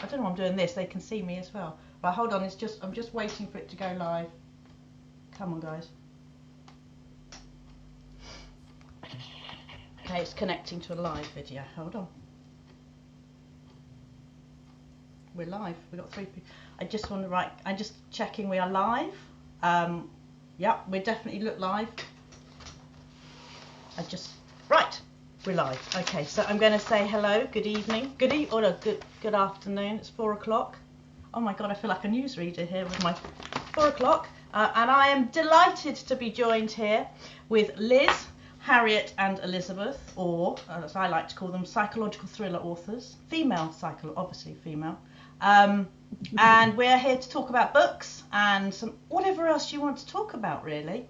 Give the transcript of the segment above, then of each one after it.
don't know why I'm doing this. They can see me as well. Right, hold on. I'm just waiting for it to go live. Come on, guys. Okay, it's connecting to a live video. Hold on. We're live. We've got 3 people. I just want to write. I'm just checking we are live. Yeah, we definitely look live. Right. We're live. Okay, so I'm going to say hello, good evening, good afternoon. It's 4 o'clock. Oh my God, I feel like a newsreader here with my 4 o'clock. And I am delighted to be joined here with Liz, Harriet and Elizabeth, or as I like to call them, psychological thriller authors. Obviously female. And we're here to talk about books and whatever else you want to talk about, really.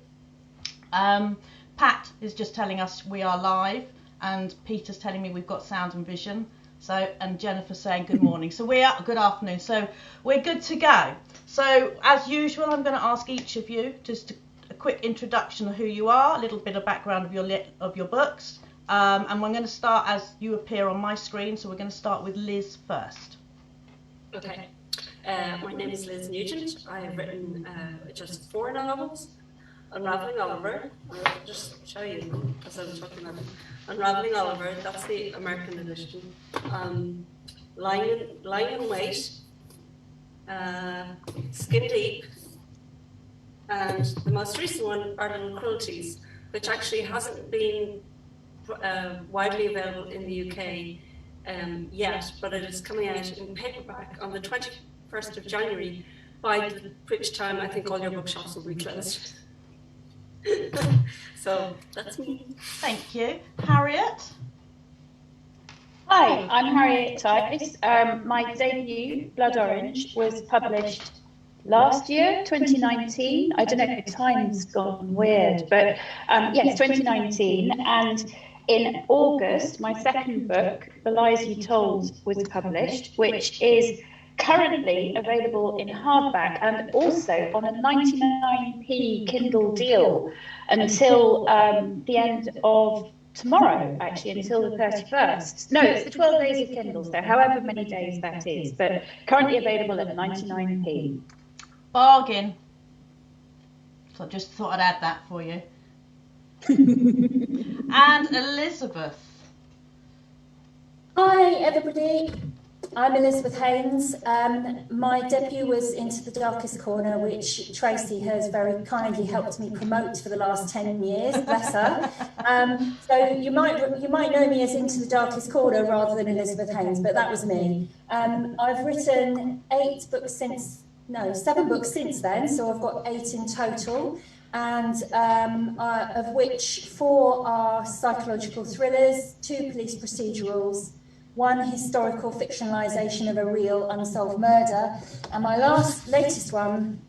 Pat is just telling us we are live, and Peter's telling me we've got sound and vision. So, and Jennifer's saying good morning. So good afternoon. So we're good to go. So as usual, I'm going to ask each of you just a quick introduction of who you are, a little bit of background of your books, and we're going to start as you appear on my screen. So we're going to start with Liz first. Okay. My name is Liz Nugent. I have written just 4 novels. Unraveling Oliver, I'll just show you as I was talking about it. Unraveling Oliver, that's the American edition. Lying in Wait, Skin Deep, and the most recent one, Arden Cruelties, which actually hasn't been widely available in the UK yet, but it is coming out in paperback on the 21st of January, by which time I think all your bookshops will be closed. So that's me. Thank you. Harriet? Hi, I'm Harriet Tyce. My debut, Blood Orange, was published last year, 2019. I don't know if the time's gone weird, but yes, 2019. And in August, my second book, The Lies You Told, was published, which is currently available in hardback and also on a 99p Kindle deal until the end of tomorrow, actually, until the 31st. No, it's the 12 days of Kindle, so however many days that is, but currently available at 99p. Bargain. So I just thought I'd add that for you. And Elizabeth. Hi, everybody. I'm Elizabeth Haynes. My debut was Into the Darkest Corner, which Tracy has very kindly helped me promote for the last 10 years, bless her. So you might know me as Into the Darkest Corner rather than Elizabeth Haynes, but that was me. I've written 7 books since then, so I've got 8 in total, and of which 4 are psychological thrillers, 2 police procedurals, 1 historical fictionalisation of a real unsolved murder, and my latest one,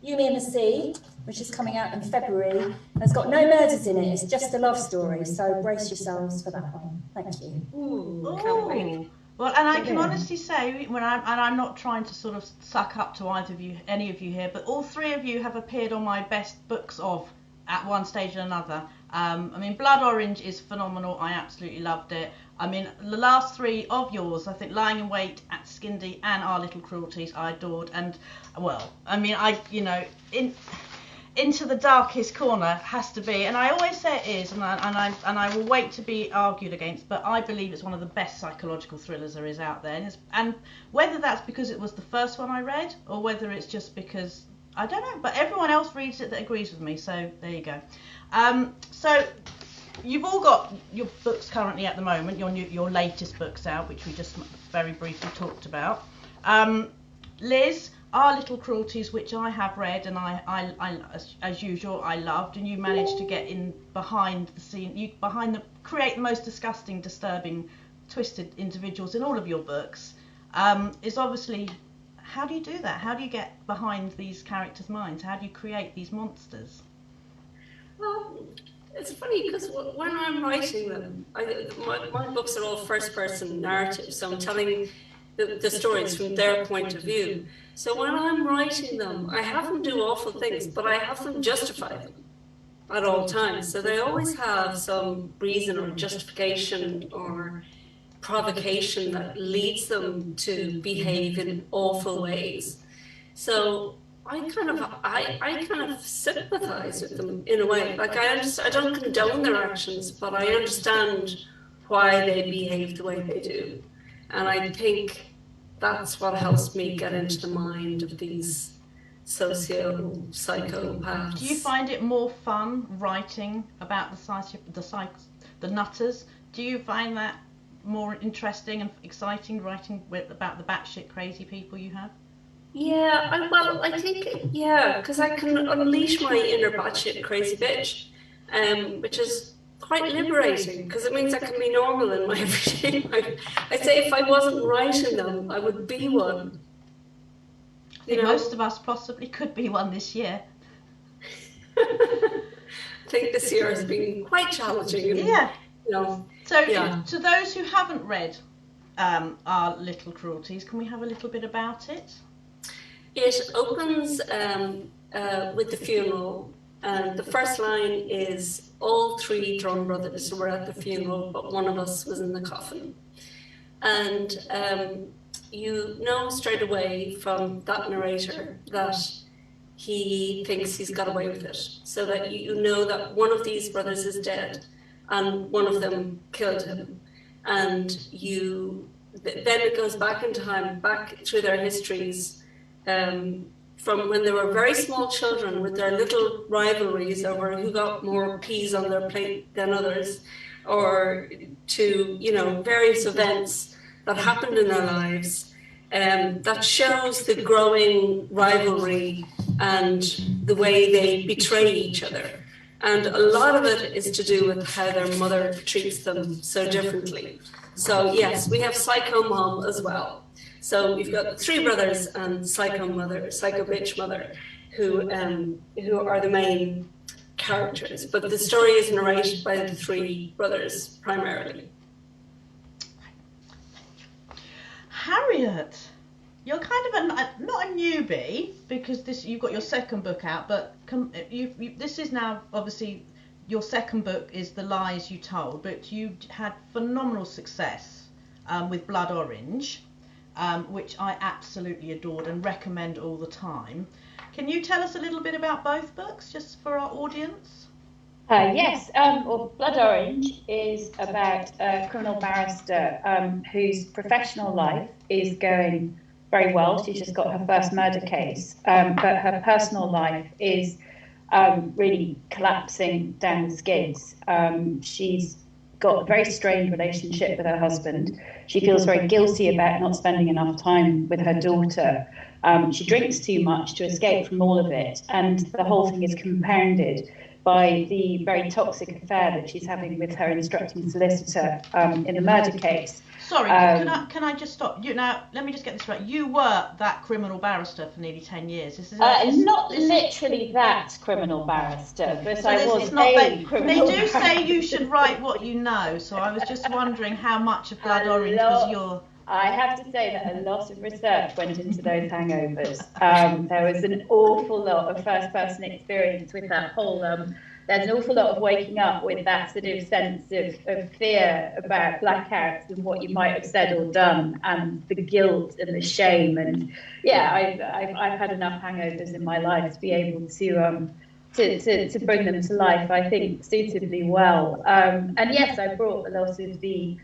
You, Me and the Sea, which is coming out in February, has got no murders in it, it's just a love story, so brace yourselves for that one. Thank you. Ooh, can't wait. Well, and I can honestly say, I'm not trying to sort of suck up to any of you here, but all 3 of you have appeared on my best books of at one stage or another. I mean, Blood Orange is phenomenal. I absolutely loved it. I mean, the last 3 of yours, I think Lying in Wait, at Skin Deep, and Our Little Cruelties, I adored. And, well, I mean, Into the Darkest Corner has to be, and I always say it is, and I will wait to be argued against, but I believe it's one of the best psychological thrillers there is out there. And whether that's because it was the first one I read, or whether it's just because, I don't know, but everyone else reads it that agrees with me, so there you go. So you've all got your books currently at the moment, your latest books out, which we just very briefly talked about. Liz, Our Little Cruelties, which I have read, and I as usual, I loved, and you managed to get in behind the scene, create the most disgusting, disturbing, twisted individuals in all of your books. Is obviously, how do you do that? How do you get behind these characters' minds? How do you create these monsters? Well, it's funny because when I'm writing them, my books are all first-person narratives, so I'm telling the stories from their point of view. So when I'm writing them, I have them do awful things, but I have them justify them at all times. So they always have some reason or justification or provocation that leads them to behave in awful ways. So I kind of sympathise with them in a way. Like I don't condone their actions, but I understand why they behave the way they do, and I think that's what helps me get into the mind of these psychopaths. Do you find it more fun writing about the nutters? Do you find that more interesting and exciting writing about the batshit crazy people you have? Yeah, I think, yeah, because I can unleash my inner batshit crazy bitch, which is quite liberating, because it means I can be normal in my everyday life. I'd say if I wasn't writing them, I would be one. I think most of us possibly could be one this year. I think this year has been quite challenging. Yeah. So, yeah. To those who haven't read Our Little Cruelties, can we have a little bit about it? It opens with the funeral, and the first line is, all three Drum brothers were at the funeral, but one of us was in the coffin. And you know straight away from that narrator that he thinks he's got away with it, so that you know that one of these brothers is dead and one of them killed him. And then it goes back in time, back through their histories, from when they were very small children with their little rivalries over who got more peas on their plate than others, or to, various events that happened in their lives, that shows the growing rivalry and the way they betray each other. And a lot of it is to do with how their mother treats them so differently. So yes, we have Psycho Mom as well. So we've got three brothers and Psycho Bitch Mother, who are the main characters. But the story is narrated by the three brothers primarily. Harriet, you're kind of not a newbie, because you've got your second book out, but this is now obviously your second book is The Lies You Told, but you had phenomenal success with Blood Orange, which I absolutely adored and recommend all the time. Can you tell us a little bit about both books, just for our audience? Yes, well, Blood Orange is about a criminal barrister whose professional life is going very well. She's just got her first murder case, but her personal life is really collapsing down the skids. She's got a very strained relationship with her husband. She feels very guilty about not spending enough time with her daughter. She drinks too much to escape from all of it, and the whole thing is compounded by the very toxic affair that she's having with her instructing solicitor in the murder case. Sorry, can I just stop you now? Let me just get this right. You were that criminal barrister for nearly 10 years. Not literally that criminal barrister, but I was a criminal They do say you should write what you know, so I was just wondering how much of Blood Orange was your... I have to say that a lot of research went into those hangovers. There was an awful lot of first-person experience with that whole... there's an awful lot of waking up with that sort of sense of fear about blackouts and what you might have said or done, and the guilt and the shame. And yeah, I've had enough hangovers in my life to be able to bring them to life, I think, suitably well. And yes, I brought a lot of the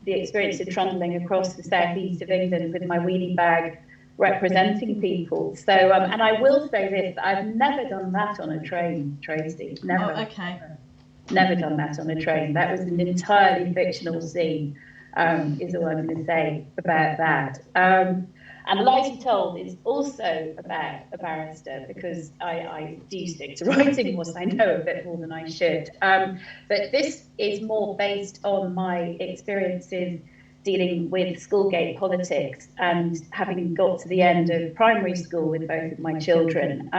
experience of trundling across the southeast of England with my wheelie bag, representing people. So, and I will say this, I've never done that on a train, Tracy. Never. Oh, okay. Never done that on a train. That was an entirely fictional scene, is all I'm going to say about that. And Lies You Told is also about a barrister, because I do stick to writing once I know a bit more than I should. But this is more based on my experiences dealing with schoolgate politics and having got to the end of primary school with both of my children.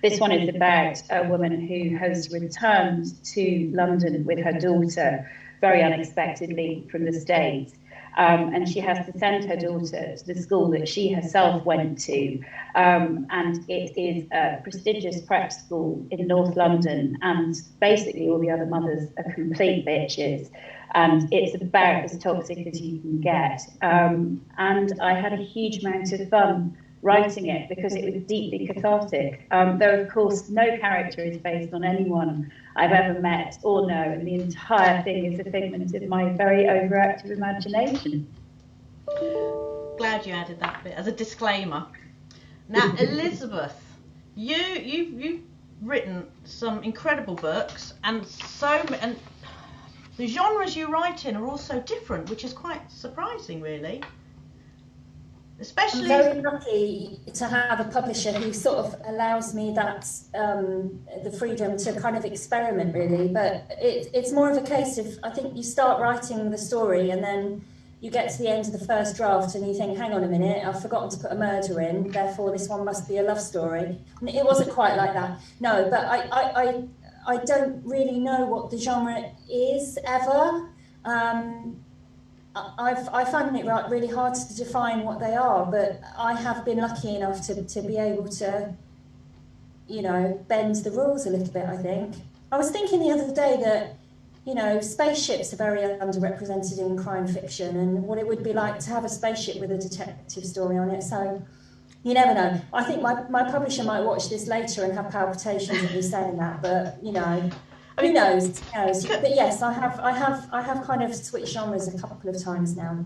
This one is about a woman who has returned to London with her daughter very unexpectedly from the States. and she has to send her daughter to the school that she herself went to, and it is a prestigious prep school in North London, and basically all the other mothers are complete bitches, and it's about as toxic as you can get. And I had a huge amount of fun writing it because it was deeply cathartic. Though, of course, no character is based on anyone I've ever met or know, and the entire thing is a figment of my very overactive imagination. Glad you added that bit as a disclaimer. Now, Elizabeth, you've written some incredible books, and the genres you write in are also different, which is quite surprising, really. Especially, I'm very lucky to have a publisher who sort of allows me that the freedom to kind of experiment, really. But it's more of a case of, I think you start writing the story and then you get to the end of the first draft and you think, hang on a minute, I've forgotten to put a murder in, therefore this one must be a love story. And it wasn't quite like that, no. But I don't really know what the genre is ever. I find it really hard to define what they are, but I have been lucky enough to be able to, you know, bend the rules a little bit, I think. I was thinking the other day that, you know, spaceships are very underrepresented in crime fiction, and what it would be like to have a spaceship with a detective story on it. So you never know. I think my publisher might watch this later and have palpitations at me saying that, but, you know, who knows? But yes, I have kind of switched genres a couple of times now.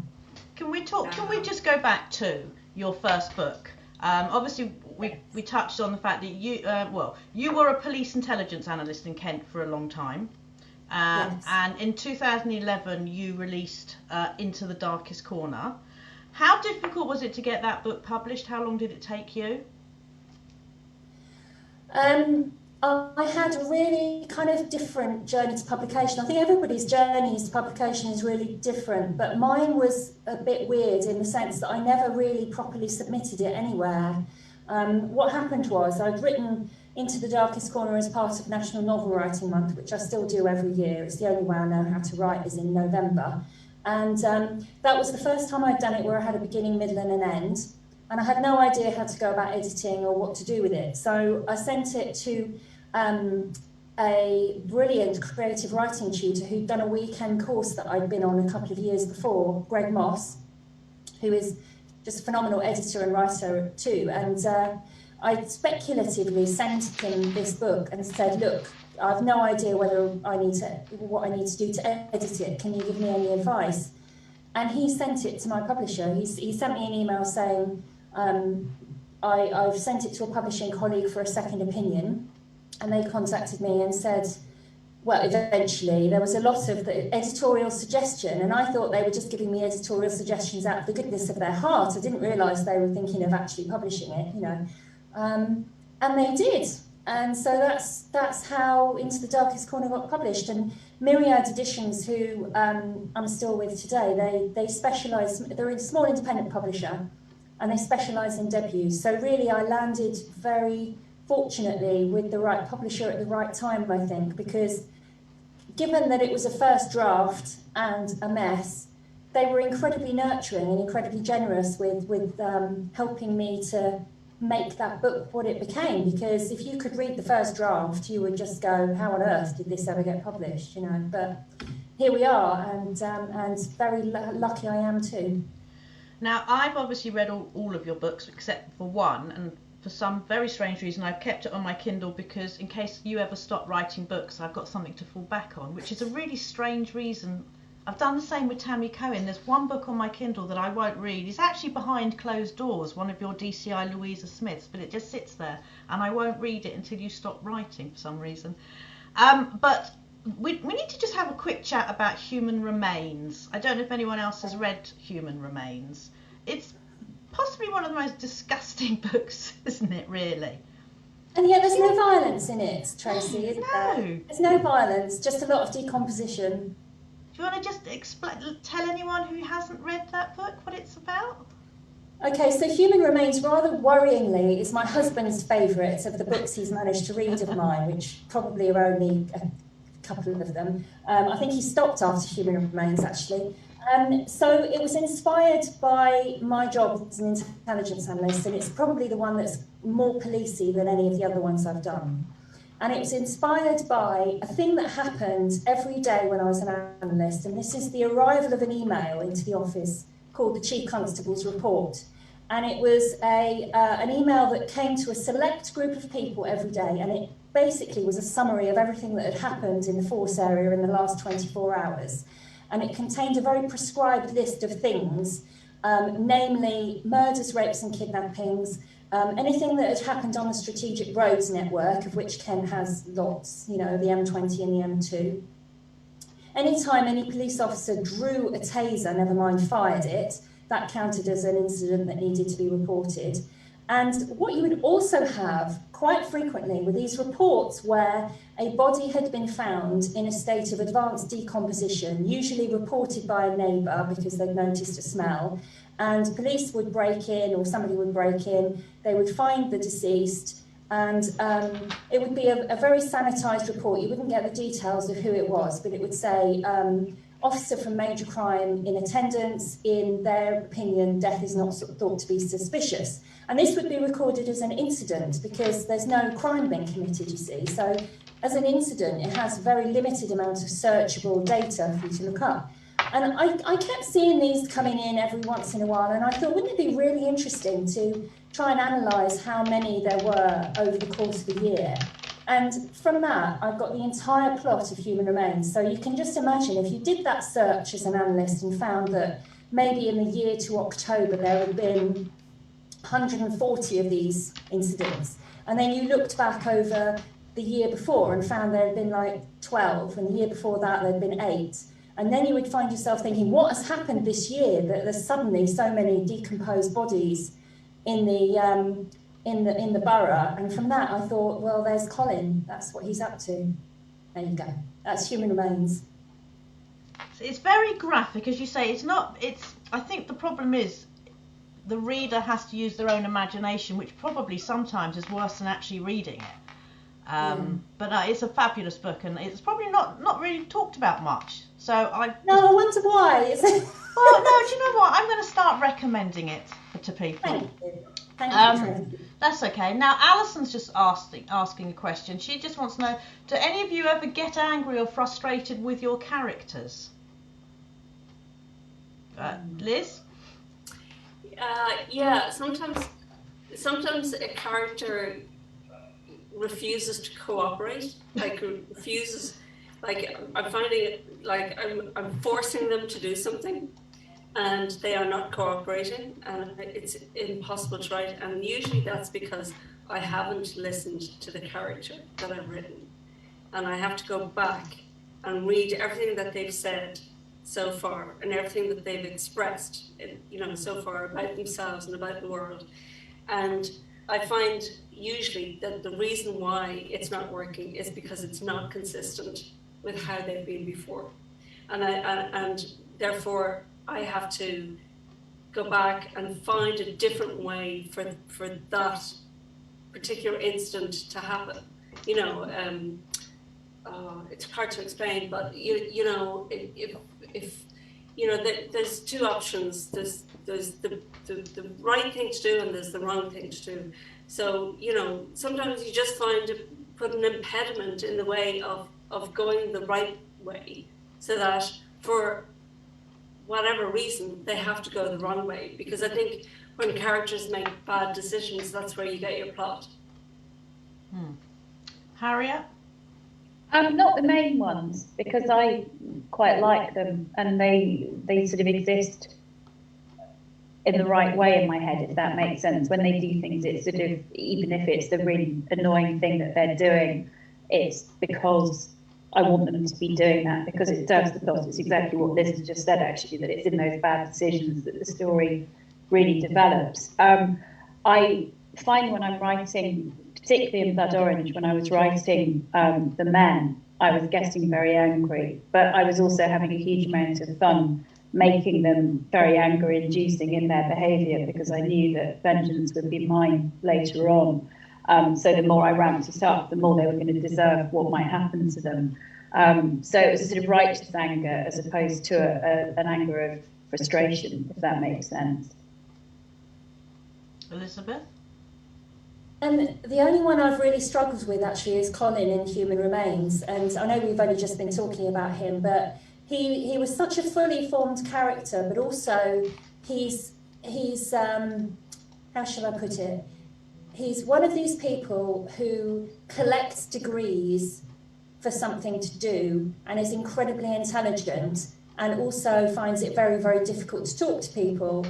Can we just go back to your first book? Obviously, we touched on the fact that you were a police intelligence analyst in Kent for a long time. Yes. And in 2011, you released Into the Darkest Corner. How difficult was it to get that book published? How long did it take you? I had a really kind of different journey to publication. I think everybody's journey to publication is really different, but mine was a bit weird in the sense that I never really properly submitted it anywhere. What happened was I'd written Into the Darkest Corner as part of National Novel Writing Month, which I still do every year. It's the only way I know how to write is in November. And that was the first time I'd done it where I had a beginning, middle and an end. And I had no idea how to go about editing or what to do with it. So I sent it to a brilliant creative writing tutor who'd done a weekend course that I'd been on a couple of years before, Greg Moss, who is just a phenomenal editor and writer too. And I speculatively sent him this book and said, look, I've no idea what I need to do to edit it. Can you give me any advice? And he sent it to my publisher. He sent me an email saying, I've sent it to a publishing colleague for a second opinion. And they contacted me and said, well, eventually there was a lot of the editorial suggestion, and I thought they were just giving me editorial suggestions out of the goodness of their heart. I didn't realise they were thinking of actually publishing it, you know. And they did. And so that's how Into the Darkest Corner got published. And Myriad Editions, who I'm still with today, they specialise, they're a small independent publisher, and they specialise in debuts. So really I landed very fortunately with the right publisher at the right time, I think, because given that it was a first draft and a mess, they were incredibly nurturing and incredibly generous with helping me to make that book what it became. Because if you could read the first draft, you would just go, how on earth did this ever get published, you know? But here we are, and very lucky I am too. Now, I've obviously read all of your books except for one, and for some very strange reason I've kept it on my Kindle because in case you ever stop writing books, I've got something to fall back on, which is a really strange reason. I've done the same with Tammy Cohen. There's one book on my Kindle that I won't read. It's actually Behind Closed Doors, one of your DCI Louisa Smiths, but it just sits there and I won't read it until you stop writing for some reason. But we need to just have a quick chat about Human Remains. I don't know if anyone else has read Human Remains. It's possibly one of the most disgusting books, isn't it, really? And yet there's no violence in it, Tracy, isn't No. there? There's no violence, just a lot of decomposition. Do you want to just tell anyone who hasn't read that book what it's about? Okay, so Human Remains, rather worryingly, is my husband's favourite of the books he's managed to read of mine, which probably are only a couple of them. I think he stopped after Human Remains, actually. So it was inspired by my job as an intelligence analyst, and it's probably the one that's more policey than any of the other ones I've done. And it was inspired by a thing that happened every day when I was an analyst, and this is the arrival of an email into the office called the Chief Constable's Report. And it was an email that came to a select group of people every day, and it basically was a summary of everything that had happened in the force area in the last 24 hours. And it contained a very prescribed list of things, namely murders, rapes and kidnappings, anything that had happened on the strategic roads network, of which Ken has lots, you know, the M20 and the M2. Anytime any police officer drew a taser, never mind fired it, that counted as an incident that needed to be reported. And what you would also have quite frequently were these reports where a body had been found in a state of advanced decomposition, usually reported by a neighbour because they'd noticed a smell, and police would break in, or somebody would break in, they would find the deceased, and it would be a very sanitised report. You wouldn't get the details of who it was, but it would say, officer from major crime in attendance, in their opinion, death is not thought to be suspicious. And this would be recorded as an incident because there's no crime being committed, you see. So as an incident, it has very limited amount of searchable data for you to look up. And I kept seeing these coming in every once in a while, and I thought, wouldn't it be really interesting to try and analyse how many there were over the course of a year? And from that, I've got the entire plot of Human Remains. So you can just imagine if you did that search as an analyst and found that maybe in the year to October there had been 140 of these incidents, and then you looked back over the year before and found there had been like 12, and the year before that there had been 8, and then you would find yourself thinking, what has happened this year that there's suddenly so many decomposed bodies in the borough? And from that I thought, well, there's Colin, that's what he's up to. There you go, that's Human Remains. It's very graphic, as you say. I think the problem is the reader has to use their own imagination, which probably sometimes is worse than actually reading it. But it's a fabulous book, and it's probably not really talked about much. So I wonder why. Is it? Well, no, do you know what? I'm going to start recommending it to people. Thank you. That's okay. Now, Alison's just asking a question. She just wants to know, do any of you ever get angry or frustrated with your characters? Liz? Yeah, sometimes a character refuses to cooperate, refuses, I'm finding it like I'm forcing them to do something, and they are not cooperating, and it's impossible to write, and usually that's because I haven't listened to the character that I've written, and I have to go back and read everything that they've said so far and everything that they've expressed, so far about themselves and about the world. And I find usually that the reason why it's not working is because it's not consistent with how they've been before. And therefore I have to go back and find a different way for that particular incident to happen. It's hard to explain, but there's two options. There's the right thing to do and there's the wrong thing to do. So sometimes you just put an impediment in the way of going the right way, so that for whatever reason they have to go the wrong way. Because I think when characters make bad decisions, that's where you get your plot. Harriet? Not the main ones, because I quite like them, and they sort of exist in the right way in my head, if that makes sense. When they do things, it's sort of, even if it's the really annoying thing that they're doing, it's because I want them to be doing that, because it serves the plot. It's exactly what Liz has just said, actually, that it's in those bad decisions that the story really develops. I find when I'm writing, particularly in Blood Orange, when I was writing the men, I was getting very angry, but I was also having a huge amount of fun making them very anger-inducing in their behaviour, because I knew that vengeance would be mine later on. So the more I ramped it up, the more they were going to deserve what might happen to them. So it was a sort of righteous anger as opposed to an anger of frustration, if that makes sense. Elizabeth? The only one I've really struggled with actually is Colin in Human Remains, and I know we've only just been talking about him, but he was such a fully formed character, but also he's how shall I put it? He's one of these people who collects degrees for something to do and is incredibly intelligent, and also finds it very, very difficult to talk to people,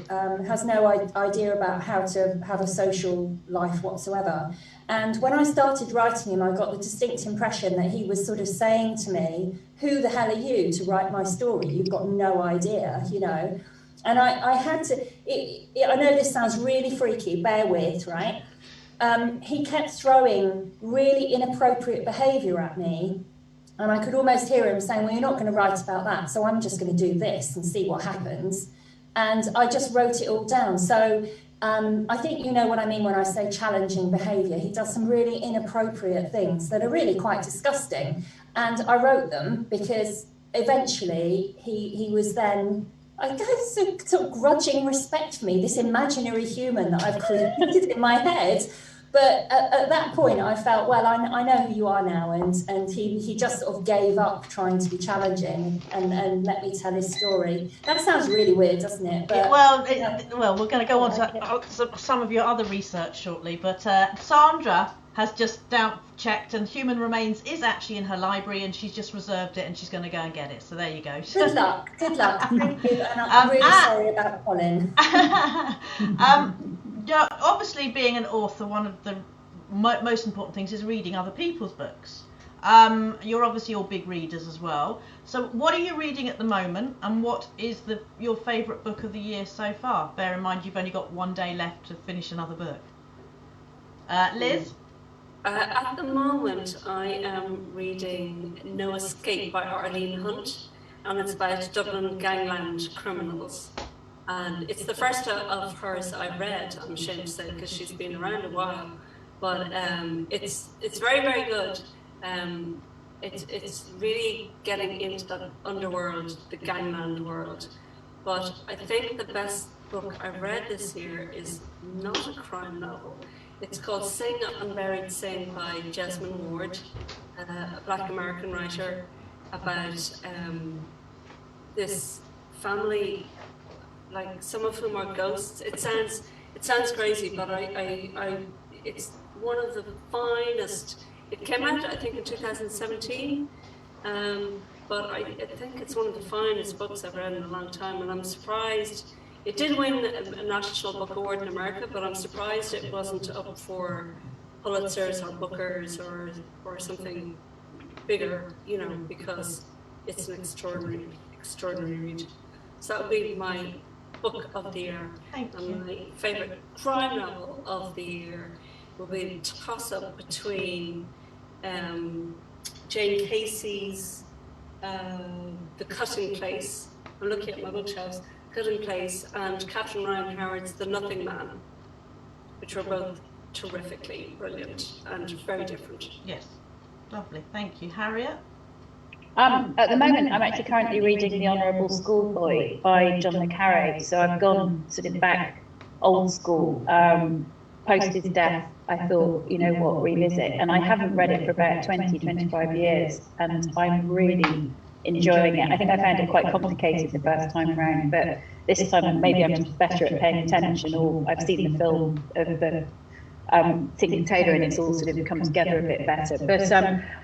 has no idea about how to have a social life whatsoever. And when I started writing him, I got the distinct impression that he was sort of saying to me, who the hell are you to write my story? You've got no idea, you know. And I had to, I know this sounds really freaky, bear with, right? He kept throwing really inappropriate behaviour at me, and I could almost hear him saying, well, you're not going to write about that, so I'm just going to do this and see what happens. And I just wrote it all down. So I think you know what I mean when I say challenging behaviour. He does some really inappropriate things that are really quite disgusting. And I wrote them because eventually he was then, I guess, sort of grudging respect for me, this imaginary human that I've created in my head. But at that point, I felt, well, I know who you are now, and he just sort of gave up trying to be challenging and let me tell his story. That sounds really weird, doesn't it? But, Yeah, well, we're going to go on to some of your other research shortly, but Sandra has just checked, and Human Remains is actually in her library, and she's just reserved it, and she's going to go and get it. So there you go. Good luck. Thank you. And I'm really sorry about Colin. Obviously, being an author, one of the most important things is reading other people's books. You're obviously all big readers as well. So what are you reading at the moment, and what is your favourite book of the year so far? Bear in mind you've only got one day left to finish another book. Liz? At the moment, I am reading No Escape by Arlene Hunt, and it's about Dublin gangland criminals. And it's the first of hers I've read, I'm ashamed to say, because she's been around a while. But it's very, very good. It's really getting into that underworld, the gangland world. But I think the best book I've read this year is not a crime novel. It's called Sing Unburied Sing by Jesmyn Ward, a Black American writer, about this family, like some of whom are ghosts. It sounds crazy, but it's one of the finest. It came out, I think, in 2017, but I think it's one of the finest books I've read in a long time, and I'm surprised. It did win a National Book Award in America, but I'm surprised it wasn't up for Pulitzers or Bookers or something bigger, you know, because it's an extraordinary read. So that would be my book of the year. Thank you. And my favourite crime novel of the year will be a toss-up between Jane Casey's The Cutting Place. I'm looking at my bookshelves. Cutting Place, and Catherine Ryan Howard's The Nothing Man, which were both terrifically brilliant and very different. Yes, lovely. Thank you. Harriet? At the moment, I'm actually currently reading The Honourable Schoolboy by John le Carré, so I've gone sort of back old school. Post his death, I thought, you know what, revisit, and I haven't read it for about 20-25 years, and I'm really enjoying it. I think I found it quite complicated the first time around, but this time maybe I'm just better at paying attention, or I've seen the film of the Tinker Tailor and it's all sort of come together a bit better. But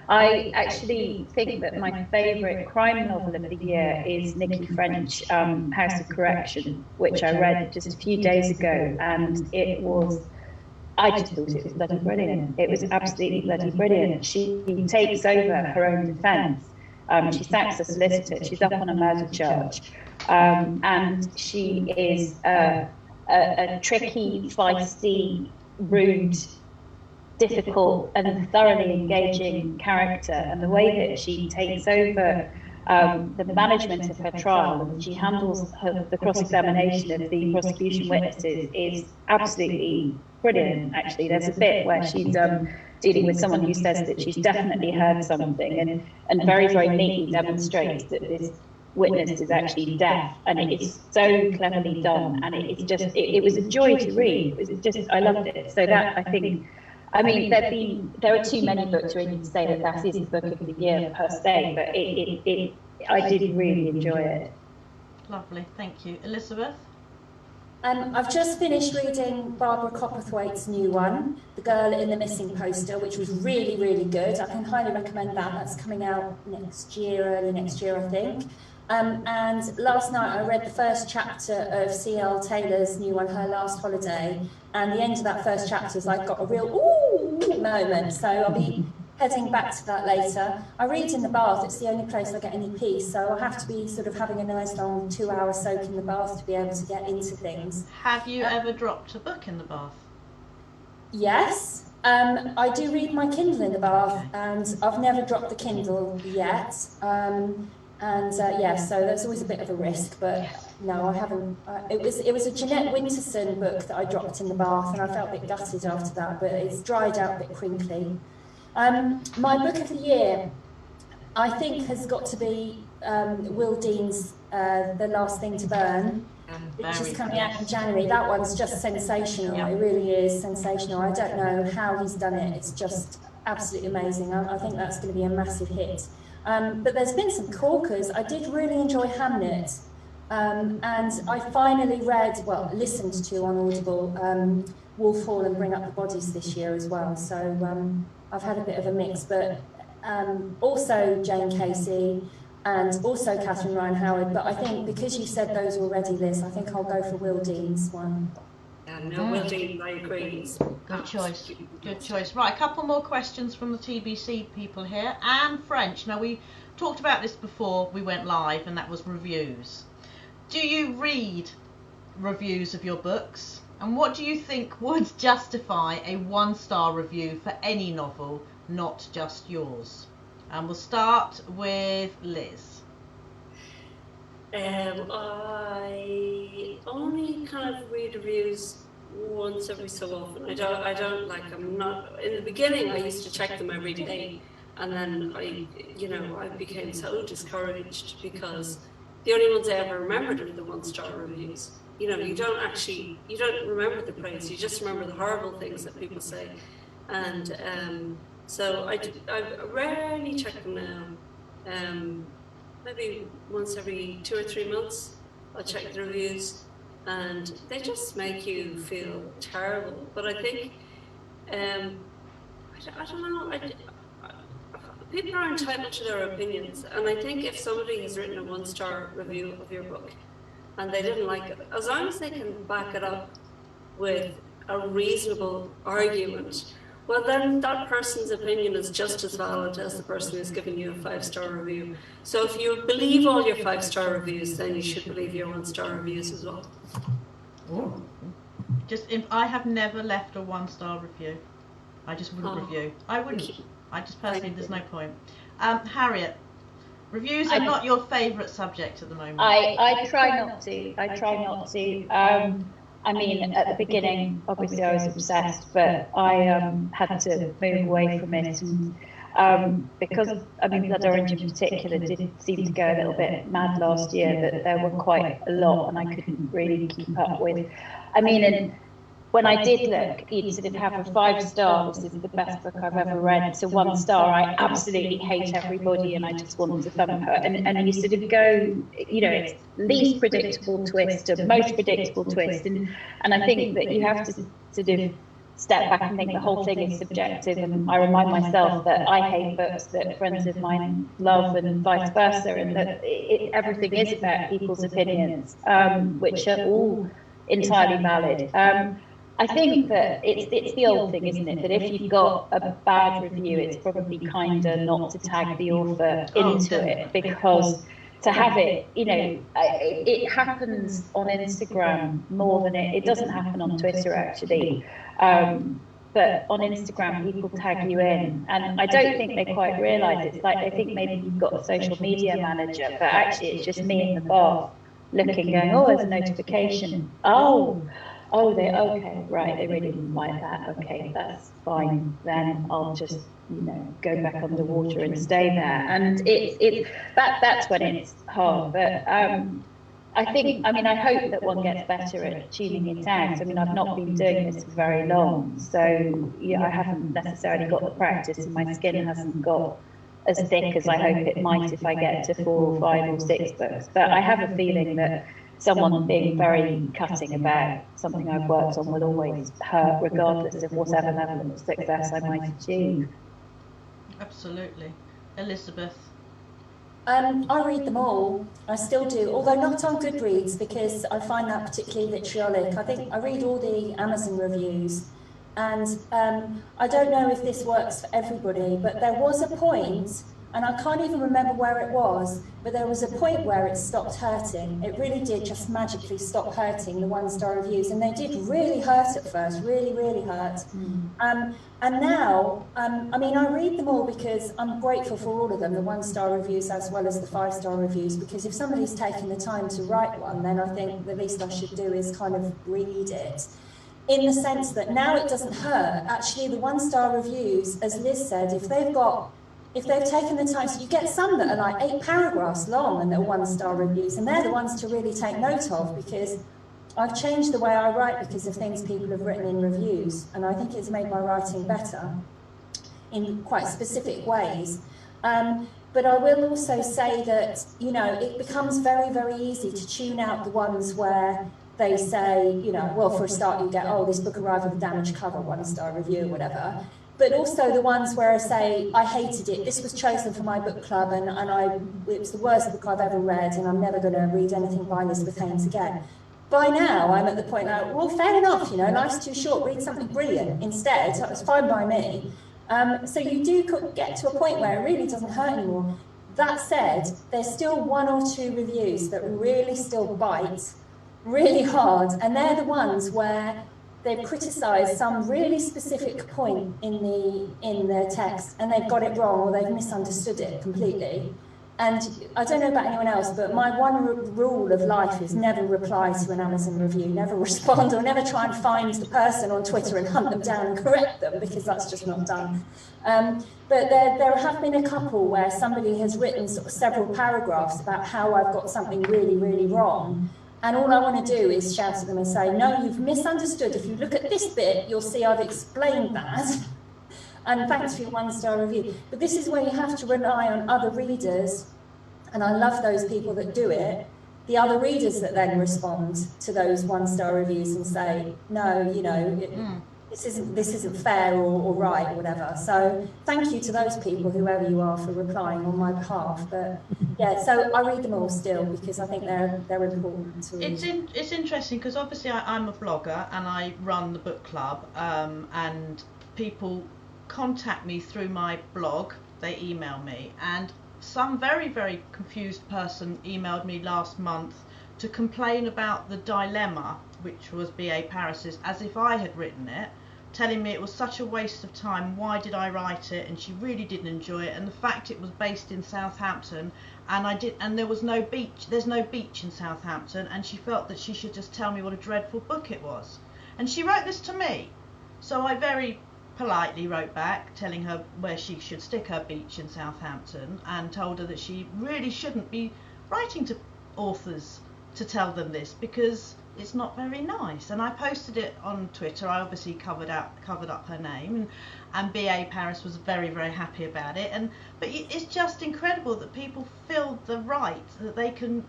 I actually think that my favourite crime novel of the year is Nikki French, House of Correction, which I read just a few days ago, and I just thought it was bloody brilliant. It was absolutely bloody brilliant. She takes over her own defence. She sacks a solicitor, she's up on a murder charge, and she is a tricky, feisty, rude, difficult and thoroughly engaging character, and the way that she takes over the management of her trial, and she handles the cross-examination of the prosecution witnesses is absolutely brilliant. Actually, there's a bit where she's dealing with someone who says that she's definitely heard something, and very, very neatly demonstrates that this witness is actually deaf, and it is so cleverly done, and it's just it was a joy to read. It was just, I loved it. So that, I think, I mean, there are too many books really to say that is the book of the year per se, but I did really enjoy it. Lovely, thank you. Elizabeth? I've just finished reading Barbara Copperthwaite's new one, The Girl in the Missing Poster, which was really, really good. I can highly recommend that. That's coming out next year, early next year, I think. And last night I read the first chapter of C.L. Taylor's new one, Her Last Holiday, and the end of that first chapter is like got a real ooh moment, so I'll be heading back to that later. I read in the bath, it's the only place I get any peace, so I have to be sort of having a nice long 2-hour soak in the bath to be able to get into things. Have you ever dropped a book in the bath? Yes. I do read my Kindle in the bath, and I've never dropped the Kindle yet. So that's always a bit of a risk, but no, I haven't. It was a Jeanette Winterson book that I dropped in the bath, and I felt a bit gutted after that, but it's dried out a bit crinkly. My book of the year, I think, has got to be Will Dean's The Last Thing to Burn, which is coming out in January. That one's just sensational. It really is sensational. I don't know how he's done it. It's just absolutely amazing. I think that's going to be a massive hit. But there's been some corkers. I did really enjoy Hamnet, and I finally listened to on Audible Wolf Hall and Bring Up the Bodies this year as well. So I've had a bit of a mix, but also Jane Casey and also Catherine Ryan Howard. But I think because you said those already, Liz, I think I'll go for Will Dean's one. Will Dean, I agree. Good choice. Good choice. Right, a couple more questions from the TBC people here. Anne French. Now, we talked about this before we went live, and that was reviews. Do you read reviews of your books? And what do you think would justify a 1-star review for any novel, not just yours? And we'll start with Liz. I only kind of read reviews once every so often. I'm not, in the beginning I used to check them every day, and then I became so discouraged because the only ones I ever remembered are the 1-star reviews. You don't remember the praise, you just remember the horrible things that people say. And so I rarely check them now. Maybe once every 2 or 3 months, I'll check the reviews, and they just make you feel terrible. But I think, I don't know, people are entitled to their opinions, and I think if somebody has written a 1-star review of your book and they didn't like it, as long as they can back it up with a reasonable argument, well, then that person's opinion is just as valid as the person who's given you a 5-star review. So if you believe all your 5-star reviews, then you should believe your 1-star reviews as well. Ooh. I have never left a 1-star review. I just wouldn't review. I wouldn't. I just personally, there's no point. Harriet, reviews are not your favourite subject at the moment. I try not to. I mean, at the beginning, obviously I was obsessed, but I had to move away from it. And, because, Blood Orange in particular did seem to go a little bit mad last year, that there were quite a lot and I couldn't really keep up with. And when I did look, you'd sort of have a 5-star, this is the best book I've ever read, to 1-star, I absolutely hate everybody and I just want to thump her. And you sort of go, it's least predictable twist or most predictable twist. And I think that you have to sort of step back and think the whole thing is subjective. And I remind myself that I hate books that friends of mine love and vice versa, and that everything is about people's opinions, which are all entirely valid. I think that it's the old thing, isn't it? That if you've got a bad review, it's probably kinder not to tag the author into it, because to have it, it happens on Instagram more than it doesn't happen on Twitter, actually. but on Instagram people tag you in, and I don't think they quite realise. It's like they think maybe you've got a social media manager, but actually it's just me in the bath looking, going, oh, there's a notification. They okay, right, they really didn't like that. Okay, that's fine. Then I'll just, go back underwater and stay there. And that's when it's hard. But I hope that one gets better at tuning it out. I mean, I've not been doing this for very long, so I haven't necessarily got the practice, and my skin hasn't got as thick as I hope it might if I get to 4 or 5 or 6 books. But I have a feeling that someone being very cutting about something I've worked on will always hurt, regardless of whatever level of success I might achieve. Absolutely. Elizabeth? I read them all. I still do, although not on Goodreads, because I find that particularly vitriolic. I think I read all the Amazon reviews, and I don't know if this works for everybody, but there was a point, and I can't even remember where it was, but there was a point where it stopped hurting. It really did just magically stop hurting, the 1-star reviews, and they did really hurt at first, really, really hurt. And now, I read them all because I'm grateful for all of them, the 1-star reviews as well as the 5-star reviews, because if somebody's taken the time to write one, then I think the least I should do is kind of read it. In the sense that now it doesn't hurt. Actually, the 1-star reviews, as Liz said, if they've taken the time, so you get some that are like 8 paragraphs long and they're 1-star reviews, and they're the ones to really take note of, because I've changed the way I write because of things people have written in reviews, and I think it's made my writing better in quite specific ways. But I will also say that, it becomes very, very easy to tune out the ones where they say, well, for a start you get, this book arrived with a damaged cover, 1-star review, whatever. But also the ones where I say, I hated it, this was chosen for my book club, and it was the worst book I've ever read, and I'm never going to read anything by Elizabeth Haynes again. By now, I'm at the point now, well, fair enough, life's too short, read something brilliant instead. That was fine by me. So you do get to a point where it really doesn't hurt anymore. That said, there's still 1 or 2 reviews that really still bite really hard, and they're the ones where they've criticised some really specific point in the text, and they've got it wrong, or they've misunderstood it completely. And I don't know about anyone else, but my one rule of life is never reply to an Amazon review, never respond, or never try and find the person on Twitter and hunt them down and correct them, because that's just not done. But there have been a couple where somebody has written sort of several paragraphs about how I've got something really, really wrong. And all I want to do is shout at them and say, no, you've misunderstood. If you look at this bit, you'll see I've explained that. And thanks for your 1-star review. But this is where you have to rely on other readers, and I love those people that do it, the other readers that then respond to those 1-star reviews and say, no, this isn't fair or right or whatever. So thank you to those people, whoever you are, for replying on my behalf. But yeah, so I read them all still because I think they're important to read. It's interesting because obviously I'm a blogger and I run the book club, and people contact me through my blog. They email me, and some very, very confused person emailed me last month to complain about the dilemma, which was B.A. Paris's, as if I had written it, telling me it was such a waste of time, why did I write it, and she really didn't enjoy it, and the fact it was based in Southampton, and there was no beach, there's no beach in Southampton, and she felt that she should just tell me what a dreadful book it was. And she wrote this to me, so I very politely wrote back telling her where she should stick her beach in Southampton, and told her that she really shouldn't be writing to authors to tell them this because it's not very nice. And I posted it on Twitter. I obviously covered up her name, and B.A. Paris was very, very happy about it. But it's just incredible that people feel the right that they can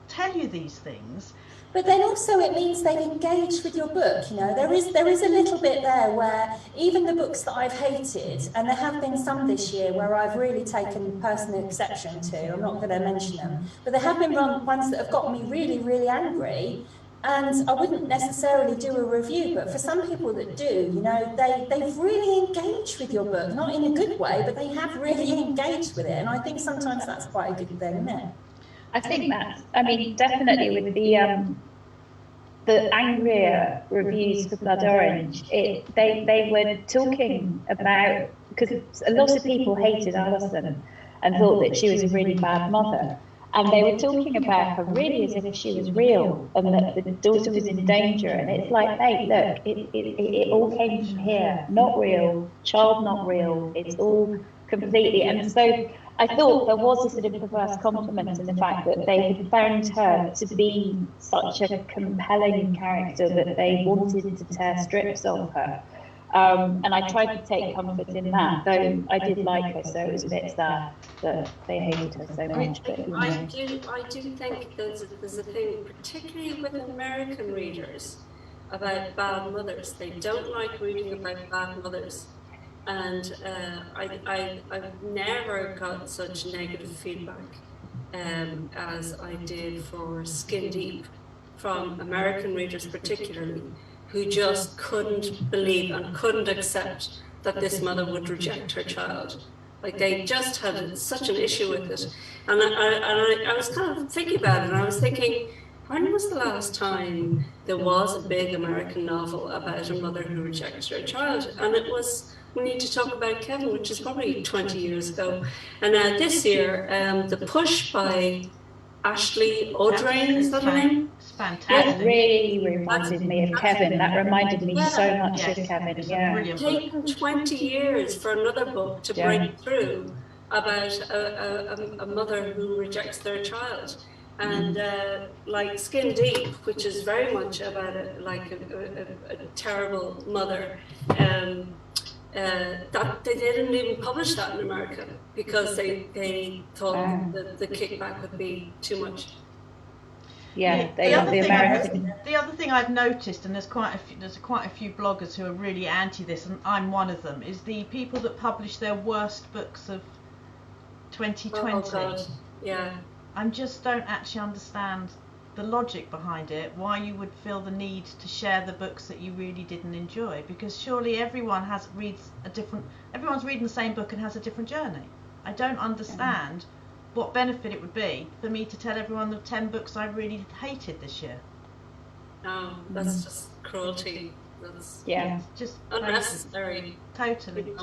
tell you these things. But then also it means they've engaged with your book. There is a little bit there where even the books that I've hated, and there have been some this year where I've really taken personal exception to, I'm not going to mention them, but there have been ones that have got me really, really angry. And I wouldn't necessarily do a review, but for some people that do, they've really engaged with your book, not in a good way, but they have really engaged with it. And I think sometimes that's quite a good thing, isn't it? I think that, definitely with the angrier reviews for Blood Orange, they were talking about, because a lot of people hated Alison and thought that she was a really bad mother. And they were talking about her really as if she was real and that the daughter was in danger. And it's like, mate, look, it all came from here. Not real, child not real. It's all completely. And so I thought there was a sort of perverse compliment in the fact that they had found her to be such a compelling character that they wanted to tear strips of her. And I tried to take comfort in that, though I did like her, so it was a bit sad that they hated her so much. But, I do think there's a thing, particularly with American readers, about bad mothers. They don't like reading about bad mothers. And I've never got such negative feedback as I did for Skin Deep from American readers particularly, who just couldn't believe and couldn't accept that this mother would reject her child. Like, they just had such an issue with it. And I was kind of thinking about it, and I was thinking, when was the last time there was a big American novel about a mother who rejects her child? And it was We Need to Talk About Kevin, which is probably 20 years ago. And this year, The Push by Ashley Audrain, is that her name? It's fantastic. It really reminded me of Kevin. That reminded me so much of Kevin. Yeah. It's taken 20 years for another book to break through about a mother who rejects their child. And like Skin Deep, which is very much about a terrible mother, that they didn't even publish that in America because they thought that the kickback would be too much. Yeah, the other thing I've noticed, and there's quite a few bloggers who are really anti this, and I'm one of them, is the people that publish their worst books of 2020. Oh God, yeah. I just don't actually understand the logic behind it, why you would feel the need to share the books that you really didn't enjoy, because surely everyone's reading the same book and has a different journey. I don't understand what benefit it would be for me to tell everyone the 10 books I really hated this year. No, that's just cruelty. That's just unnecessary. Totally.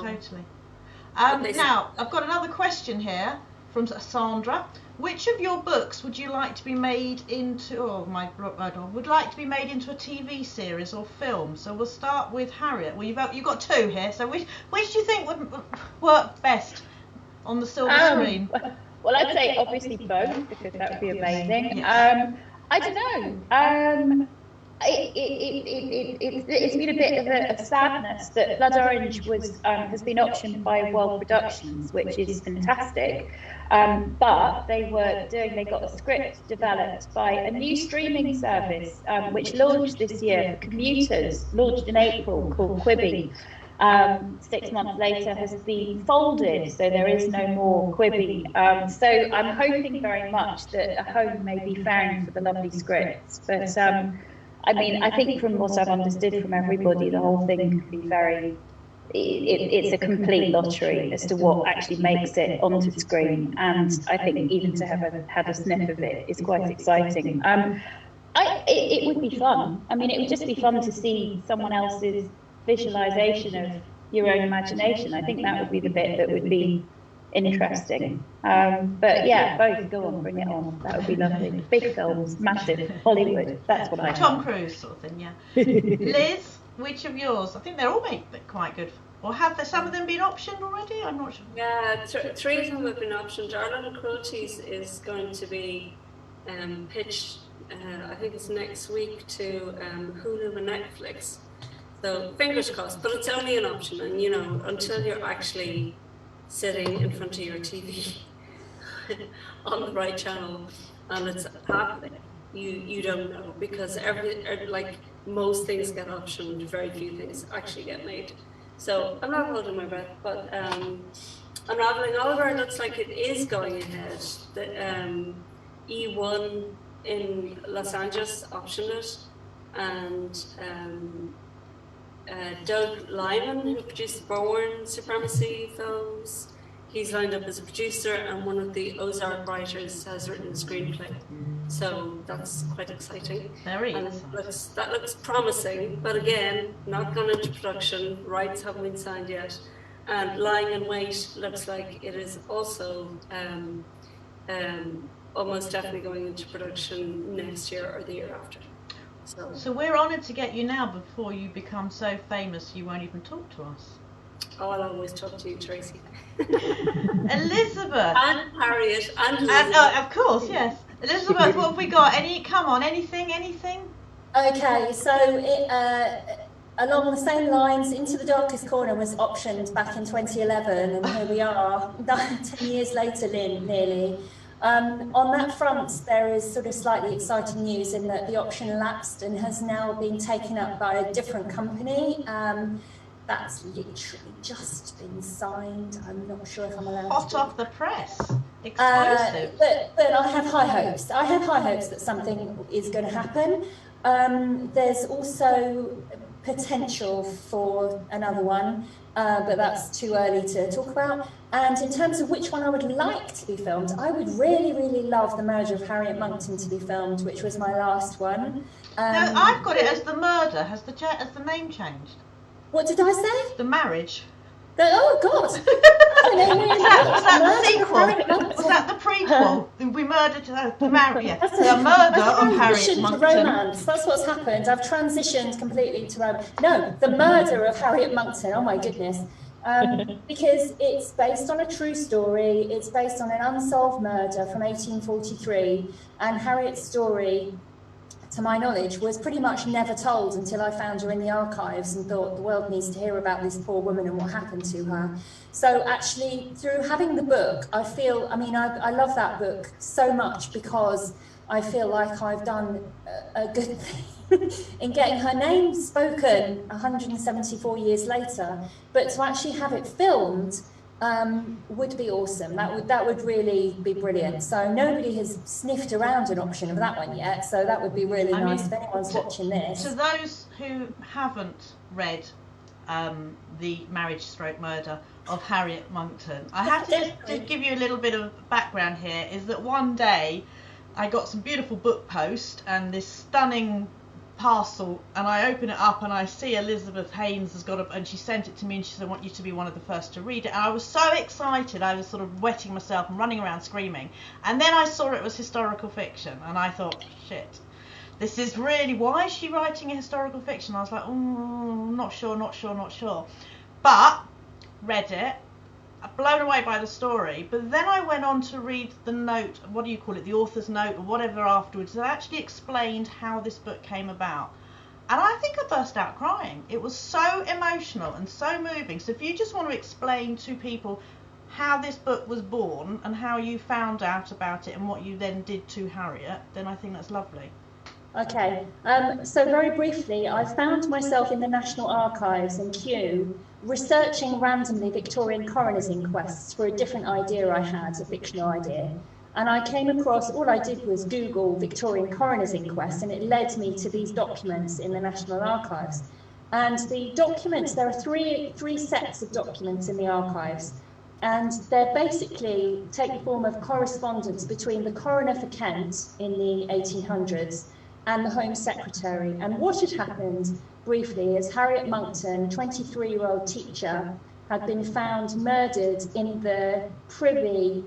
Now, I've got another question here from Sandra. Which of your books would you like to be made into? Would like to be made into a TV series or film? So we'll start with Harriet. Well, you've got two here. So which do you think would work best on the silver screen? Well, I'd say obviously both, because that would be amazing. Yes. I don't know. It's been a bit of a sadness that Blood Orange has been optioned by World Productions, which is fantastic. But they got a script developed by a new streaming service which launched this year for commuters, launched in April, called Quibi. 6 months later has been folded, so there is no more Quibi. So I'm hoping very much that a home may be found for the lovely scripts. But I mean, I think from what I've understood from everybody, the whole thing could be it's a complete lottery as to what actually makes it onto the screen. And I think even to have had a sniff of it is quite exciting. It would be fun. I mean, it would just be fun to see someone else's visualization of your own imagination. I think that would be the bit that would be interesting. But yeah, both, go on, bring it on. That would be lovely. Big films, massive, Hollywood. That's what I Tom Cruise sort of thing, yeah. Liz, which of yours? I think they're all made quite good. Or have some of them been optioned already? I'm not sure. Yeah, 3 of them have been optioned. Darling Cruelties is going to be pitched, I think it's next week, to Hulu and Netflix. So fingers crossed, but it's only an option, and you know, until you're actually sitting in front of your TV on the right channel and it's happening, you don't know, because like most things get optioned, very few things actually get made. So I'm not holding my breath, but Unraveling Oliver looks like it is going ahead. The E1 in Los Angeles optioned it, and Doug Lyman, who produced the Bourne Supremacy films, he's lined up as a producer, and one of the Ozark writers has written the screenplay. So that's quite exciting. Very And exciting. that looks promising, but again, not gone into production. Rights haven't been signed yet. And Lying in Wait looks like it is also almost definitely going into production next year or the year after. So we're honoured to get you now before you become so famous you won't even talk to us. Oh, I'll always talk to you, Tracy. Elizabeth. And Harriet and Elizabeth. Of course, yes. Elizabeth, what have we got? Come on, anything? Okay, so along the same lines, Into the Darkest Corner was optioned back in 2011, and here we are, 10 years later, nearly. On that front, there is sort of slightly exciting news in that the option lapsed and has now been taken up by a different company. That's literally just been signed. I'm not sure if I'm allowed Hot to off the press. Exclusive. But I have high hopes. I have high hopes that something is going to happen. There's also potential for another one, but that's too early to talk about. And in terms of which one I would like to be filmed, I would really, really love The Murder of Harriet Monckton to be filmed, which was my last one. No, I've got it as The Murder. Has the name changed? What did I say? The Marriage. Oh, God. Was that the sequel? Was that the prequel? We murdered the marriage. Yeah. The Murder of Harriet Monckton. Romance. That's what's happened. I've transitioned completely to romance. No, The Murder of Harriet Monckton. Oh my goodness. Because it's based on a true story. It's based on an unsolved murder from 1843, and Harriet's story, to my knowledge, was pretty much never told until I found her in the archives and thought the world needs to hear about this poor woman and what happened to her. So actually, through having the book, I love that book so much because I feel like I've done a good thing in getting her name spoken 174 years later. But to actually have it filmed would be awesome. That would really be brilliant. So nobody has sniffed around an option of that one yet. So that would be really nice if anyone's watching this. To those who haven't read the Marriage/Murder of Harriet Monckton, I have to just give you a little bit of background here. Is that one day I got some beautiful book post and this stunning parcel, and I open it up and I see Elizabeth Haynes has got and she sent it to me and she said, I want you to be one of the first to read it. And I was so excited, I was sort of wetting myself and running around screaming. And then I saw it was historical fiction and I thought, shit, this is really, why is she writing a historical fiction? I was like, not sure. But read it, blown away by the story. But then I went on to read the note, what do you call it, the author's note or whatever afterwards, that actually explained how this book came about. And I think I burst out crying. It was so emotional and so moving. So if you just want to explain to people how this book was born and how you found out about it and what you then did to Harriet, then I think that's lovely. Okay, so very briefly, I found myself in the National Archives in Kew researching randomly Victorian coroner's inquests for a different idea I had, a fictional idea. And I came across, all I did was Google Victorian coroner's inquest, and it led me to these documents in the National Archives. And the documents, there are three sets of documents in the archives, and they're basically take the form of correspondence between the coroner for Kent in the 1800s and the Home Secretary. And what had happened, briefly, is Harriet Monckton, a 23-year-old teacher, had been found murdered in the privy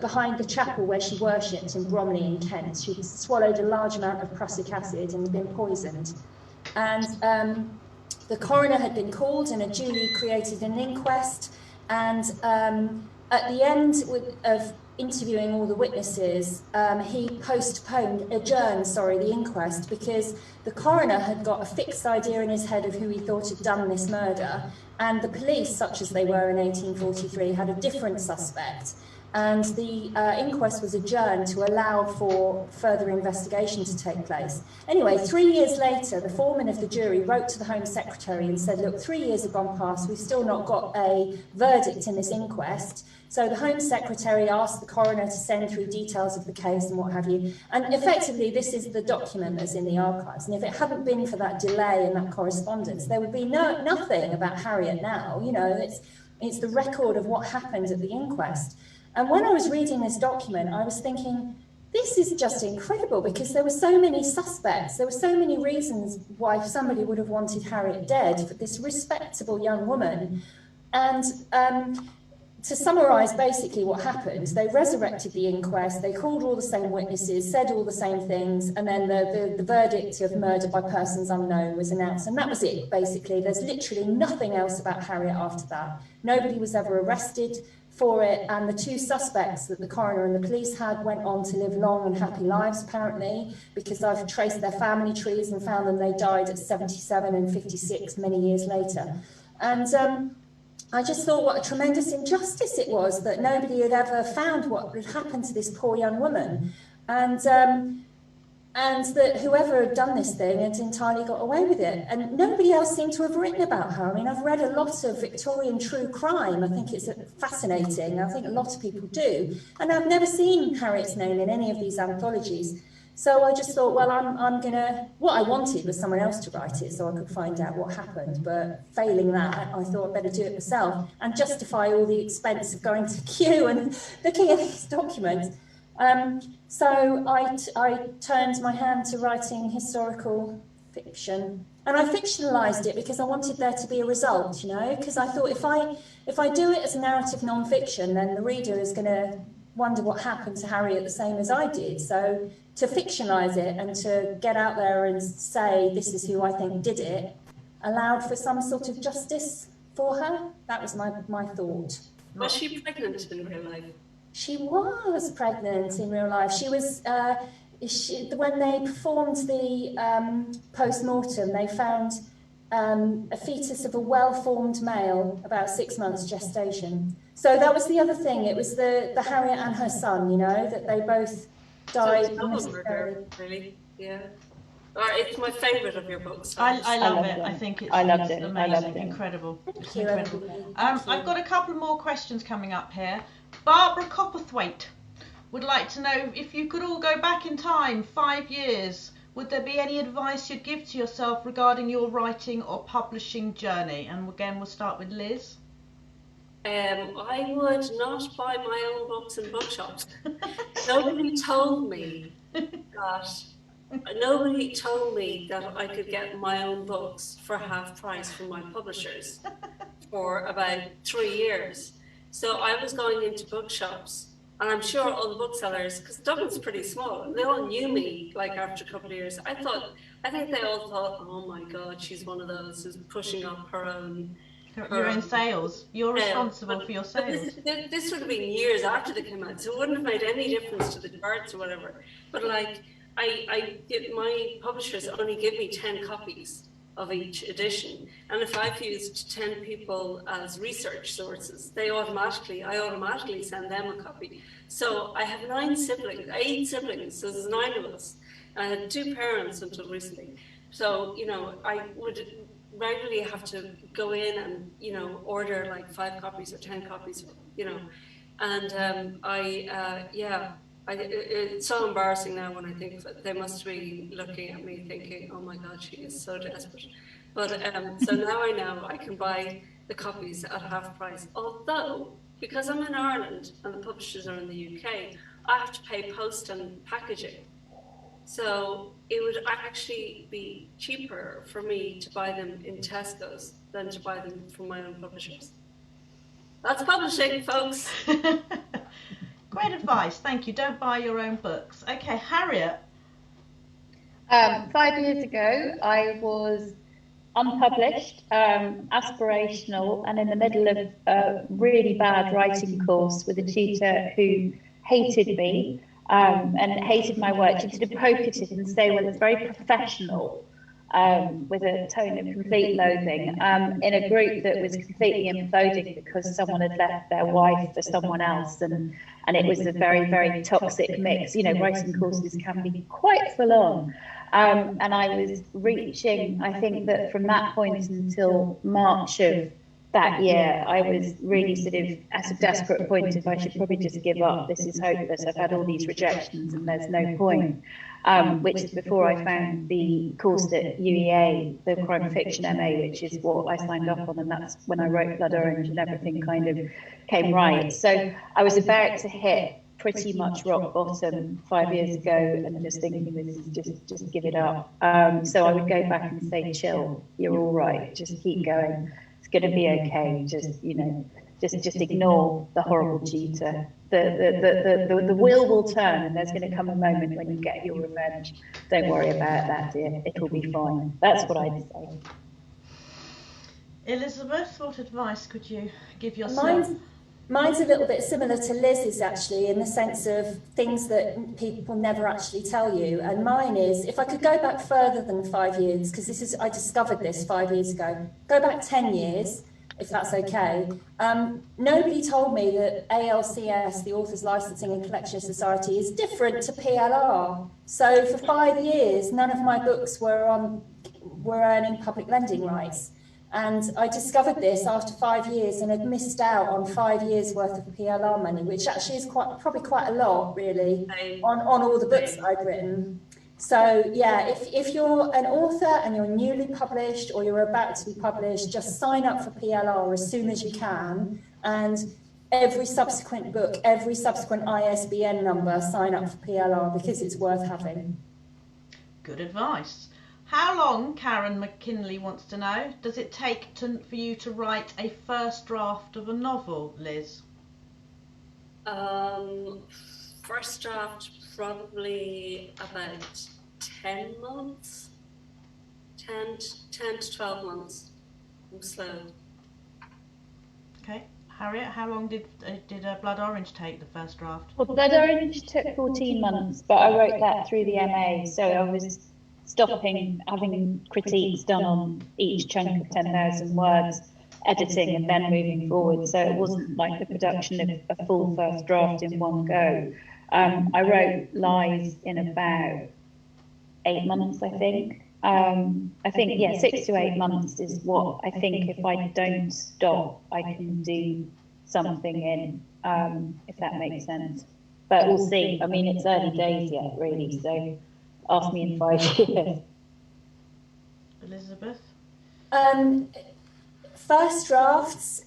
behind the chapel where she worshipped in Bromley in Kent. She'd swallowed a large amount of prussic acid and been poisoned. And the coroner had been called and had duly created an inquest. And at the end of interviewing all the witnesses, he adjourned the inquest, because the coroner had got a fixed idea in his head of who he thought had done this murder, and the police, such as they were in 1843, had a different suspect. And the inquest was adjourned to allow for further investigation to take place. Anyway, 3 years later, the foreman of the jury wrote to the Home Secretary and said, look, 3 years have gone past, we've still not got a verdict in this inquest. So the Home Secretary asked the coroner to send through details of the case and what have you. And effectively, this is the document that's in the archives. And if it hadn't been for that delay in that correspondence, there would be nothing about Harriet now. You know, it's the record of what happened at the inquest. And when I was reading this document, I was thinking, this is just incredible, because there were so many suspects, there were so many reasons why somebody would have wanted Harriet dead, for this respectable young woman. And to summarise basically what happened, they resurrected the inquest, they called all the same witnesses, said all the same things, and then the verdict of murder by persons unknown was announced. And that was it, basically. There's literally nothing else about Harriet after that. Nobody was ever arrested for it, and the two suspects that the coroner and the police had went on to live long and happy lives, apparently, because I've traced their family trees and found them they died at 77 and 56 many years later. And I just thought what a tremendous injustice it was that nobody had ever found what had happened to this poor young woman, and that whoever had done this thing had entirely got away with it. And nobody else seemed to have written about her. I mean, I've read a lot of Victorian true crime. I think it's fascinating. I think a lot of people do. And I've never seen Harriet's name in any of these anthologies. So I just thought, well, I'm going to... What I wanted was someone else to write it so I could find out what happened. But failing that, I thought I'd better do it myself and justify all the expense of going to Kew and looking at these documents. So I turned my hand to writing historical fiction, and I fictionalised it because I wanted there to be a result, you know, because I thought if I do it as a narrative non-fiction, then the reader is going to wonder what happened to Harriet the same as I did. So to fictionalise it and to get out there and say this is who I think did it allowed for some sort of justice for her. That was my thought. Was she pregnant in real life? She was pregnant in real life. She was, when they performed the post-mortem, they found a fetus of a well-formed male, about 6 months gestation. So that was the other thing. It was the Harriet and her son, you know, that they both died. So it's double murder, really, yeah. It's my favourite of your books. I love it. I think it's amazing, incredible. Thank you, incredible. I've got a couple more questions coming up here. Barbara Copperthwaite would like to know if you could all go back in time 5 years, would there be any advice you'd give to yourself regarding your writing or publishing journey? And again, we'll start with Liz. I would not buy my own books in bookshops. Nobody told me that I could get my own books for half price from my publishers for about 3 years. So I was going into bookshops, and I'm sure all the booksellers, because Dublin's pretty small, they all knew me like after a couple of years. I think they all thought, oh my God, she's one of those who's pushing up her own sales. You're responsible for your sales. This would have been years after they came out, so it wouldn't have made any difference to the charts or whatever. But like, my publishers only give me 10 copies of each edition, and if I've used 10 people as research sources, I automatically send them a copy. So I have 8 siblings, so there's 9 of us. I had 2 parents until recently. So, you know, I would regularly have to go in and, you know, order like 5 copies or 10 copies, you know, and it's so embarrassing now when I think that they must be looking at me thinking, oh my God, she is so desperate. But so now I know I can buy the copies at half price. Although, because I'm in Ireland and the publishers are in the UK, I have to pay post and packaging. So it would actually be cheaper for me to buy them in Tesco's than to buy them from my own publishers. That's publishing, folks. Great advice, thank you. Don't buy your own books. Okay, Harriet. 5 years ago, I was unpublished, aspirational, and in the middle of a really bad writing course with a tutor who hated me and hated my work. She sort of poke at it and say, well, it's very professional, with a tone of complete loathing, in a group that was completely imploding because someone had left their wife for someone else, and it was a very, very toxic mix. You know, writing courses can be quite full on. And I was reaching, I think that from that point until March of that year, I was really sort of at a desperate point of I should probably just give up. This is hopeless. I've had all these rejections and there's no point. Which is before I found the course at UEA, the crime fiction MA, which is what I signed up on, and that's when I wrote Blood Orange and everything kind of came right. So I was about to hit pretty much rock bottom 5 years ago and just thinking this is just give it up. So I would go back and say, chill, you're all right, just keep going. It's going to be okay. Just, you know, just ignore the horrible tutor. The wheel will turn, and there's going to come a moment when you get your revenge. Don't worry about that, dear. It'll be fine. That's what I'd say. Elizabeth, what advice could you give yourself? Mine's a little bit similar to Liz's, actually, in the sense of things that people never actually tell you. And mine is, if I could go back further than 5 years, because I discovered this 5 years ago, go back 10 years, if that's okay. Nobody told me that ALCS, the Authors Licensing and Collection Society, is different to PLR. So for 5 years, none of my books were earning public lending rights. And I discovered this after 5 years and had missed out on 5 years worth of PLR money, which actually is probably quite a lot, really, on all the books that I've written. So yeah, if you're an author and you're newly published or you're about to be published, just sign up for PLR as soon as you can. And every subsequent book, every subsequent ISBN number, sign up for PLR because it's worth having. Good advice. How long, Karen McKinley wants to know, does it take for you to write a first draft of a novel, Liz? First draft, probably about 10 months, 10 to 12 months. I'm slow. Okay. Harriet, how long did Blood Orange take, the first draft? Well, Blood Orange took 14 months, but I wrote that through the MA, so I was stopping, having critiques done on each chunk of 10,000 words, editing and then moving forward. So it wasn't like the production of a full first draft in one go. I wrote Lies in about 8 months, I think. I think, yeah, 6 to 8 months is what I think if I don't stop, I can do something in, if that makes sense. But we'll see. I mean, it's early days yet, really, so ask me in 5 years. Elizabeth? First drafts,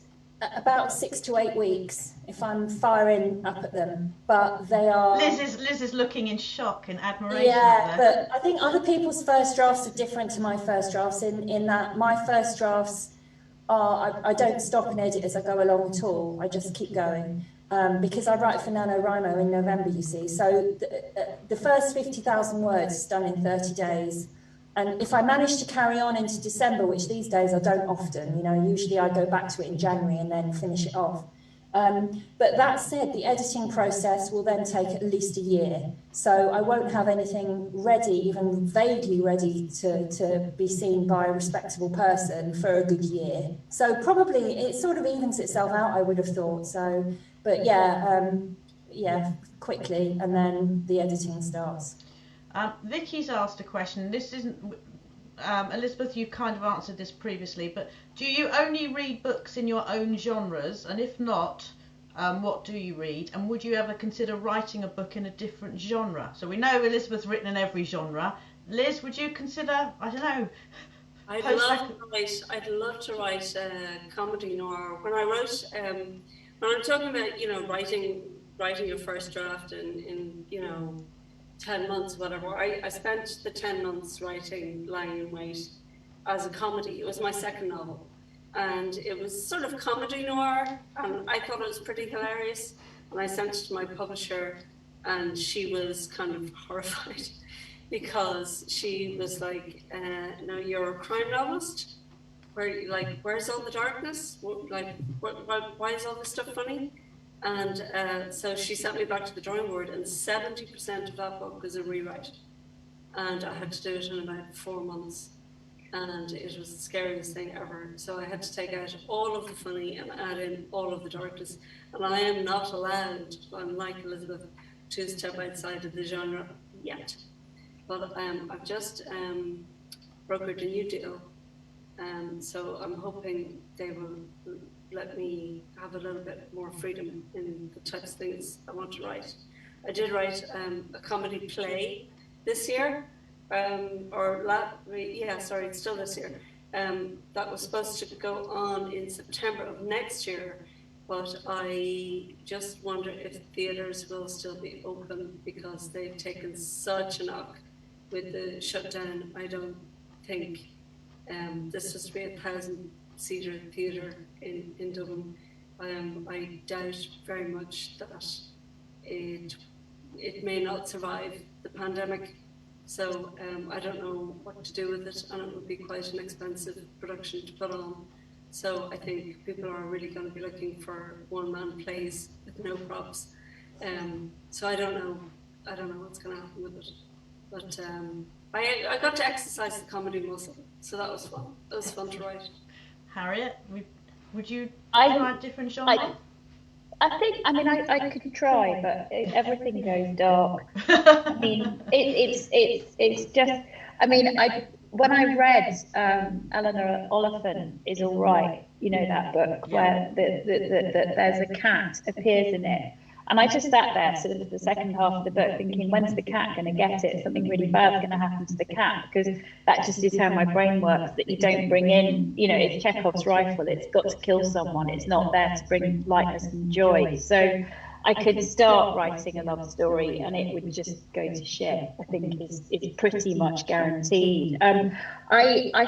about 6 to 8 weeks, if I'm firing up at them. But they are... Liz is looking in shock and admiration. Yeah, but I think other people's first drafts are different to my first drafts in that my first drafts are... I don't stop and edit as I go along at all. I just keep going. Because I write for NaNoWriMo in November, you see. So the first 50,000 words is done in 30 days. And if I manage to carry on into December, which these days I don't often, you know, usually I go back to it in January and then finish it off. But that said, the editing process will then take at least a year. So I won't have anything ready, even vaguely ready to be seen by a respectable person for a good year. So probably it sort of evens itself out, I would have thought. So, but yeah, quickly, and then the editing starts. Vicky's asked a question. This isn't... Elizabeth, you kind of answered this previously, but do you only read books in your own genres? And if not, what do you read? And would you ever consider writing a book in a different genre? So we know Elizabeth's written in every genre. Liz, would you consider, I don't know... I'd love to write comedy noir. When I wrote, when I'm talking about, you know, writing your first draft in you know, 10 months, whatever. I spent the 10 months writing Lying in Wait as a comedy. It was my second novel. And it was sort of comedy noir, and I thought it was pretty hilarious. And I sent it to my publisher, and she was kind of horrified because she was like, no, you're a crime novelist? Where's all the darkness? Why is all this stuff funny? And so she sent me back to the drawing board, and 70% of that book was a rewrite. And I had to do it in about 4 months. And it was the scariest thing ever. So I had to take out all of the funny and add in all of the darkness. And I am not allowed, unlike Elizabeth, to step outside of the genre yet. But I've just brokered a new deal. So I'm hoping they will let me have a little bit more freedom in the types of things I want to write. I did write a comedy play this year, it's still this year. That was supposed to go on in September of next year, but I just wonder if theatres will still be open because they've taken such a knock with the shutdown. I don't think this was to be a 1,000-seater theatre in Dublin. I doubt very much that it may not survive the pandemic. So I don't know what to do with it, and it would be quite an expensive production to put on. So I think people are really going to be looking for one-man plays with no props. So I don't know what's going to happen with it. But I got to exercise the comedy muscle, so that was fun. It was fun to write. Harriet, would you try a different genre? I could try, but everything goes dark. I mean, it's just. I mean, when I read Eleanor Oliphant is All Right, you know that book where there's a cat appears in it, and I just sat there sort of the second half of the book thinking, when's the cat going to get it? Something really bad's going to happen to the cat, because that just is how my brain works, that you don't bring in, you know, it's Chekhov's rifle, it's got to kill someone, it's not there to bring lightness and joy. So I could start writing a love story and it would just go to shit. I think it's pretty much guaranteed. I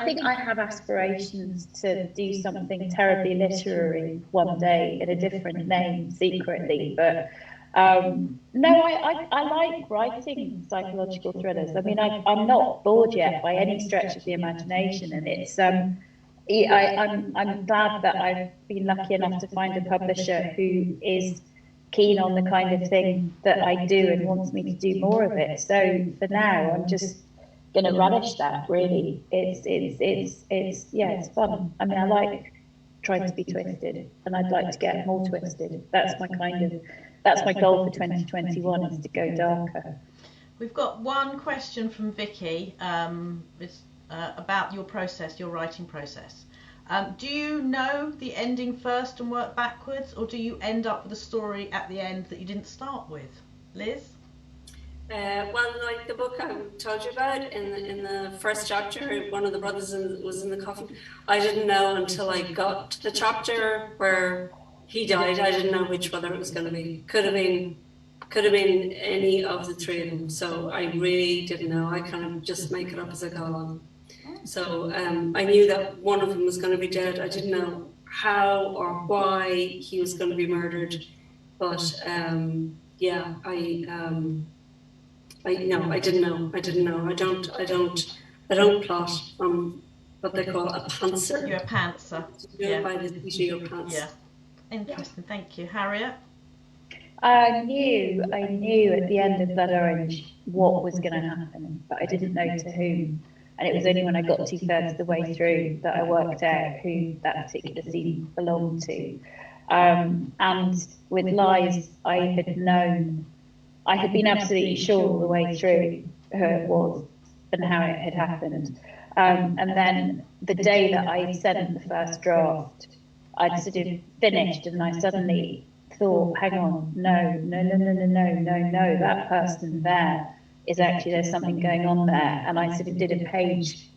think I have aspirations to do something terribly literary one day in a different name secretly, but no, I like writing psychological thrillers. I mean, I'm not bored yet by any stretch of the imagination, and it's I'm glad that I've been lucky enough to find a publisher who is keen on the kind of thing that I do and wants me to do more of it. So for now, I'm just going to relish that. Really, it's fun. I mean, I like trying to be twisted, and I'd like to get more twisted. That's my goal for 2021, is to go darker. We've got one question from Vicky. It's about your process, your writing process. Do you know the ending first and work backwards, or do you end up with a story at the end that you didn't start with? Liz? Well, like the book I told you about, in the first chapter, one of the brothers was in the coffin. I didn't know until I got to the chapter where he died. I didn't know which brother it was going to be. Could have been any of the three of them. So I really didn't know. I kind of just make it up as I go along. So I knew that one of them was going to be dead. I didn't know how or why he was going to be murdered, but I didn't know. I don't plot. What they call a pantser. You're a pantser. Yeah. By the PGO pants. Yeah. Interesting. Thank you, Harriet. I knew at the end of Blood Orange what was going to happen, but I didn't know to whom. And it was only when I got 2/3 of the way through that I worked out who that particular scene belonged to. And with Lies, I had been absolutely sure all the way through who it was and how it had happened. And then the day that I sent the first draft, I'd sort of finished, and I suddenly thought, hang on, no, that person there is actually, there's something going on there. And I sort of did a page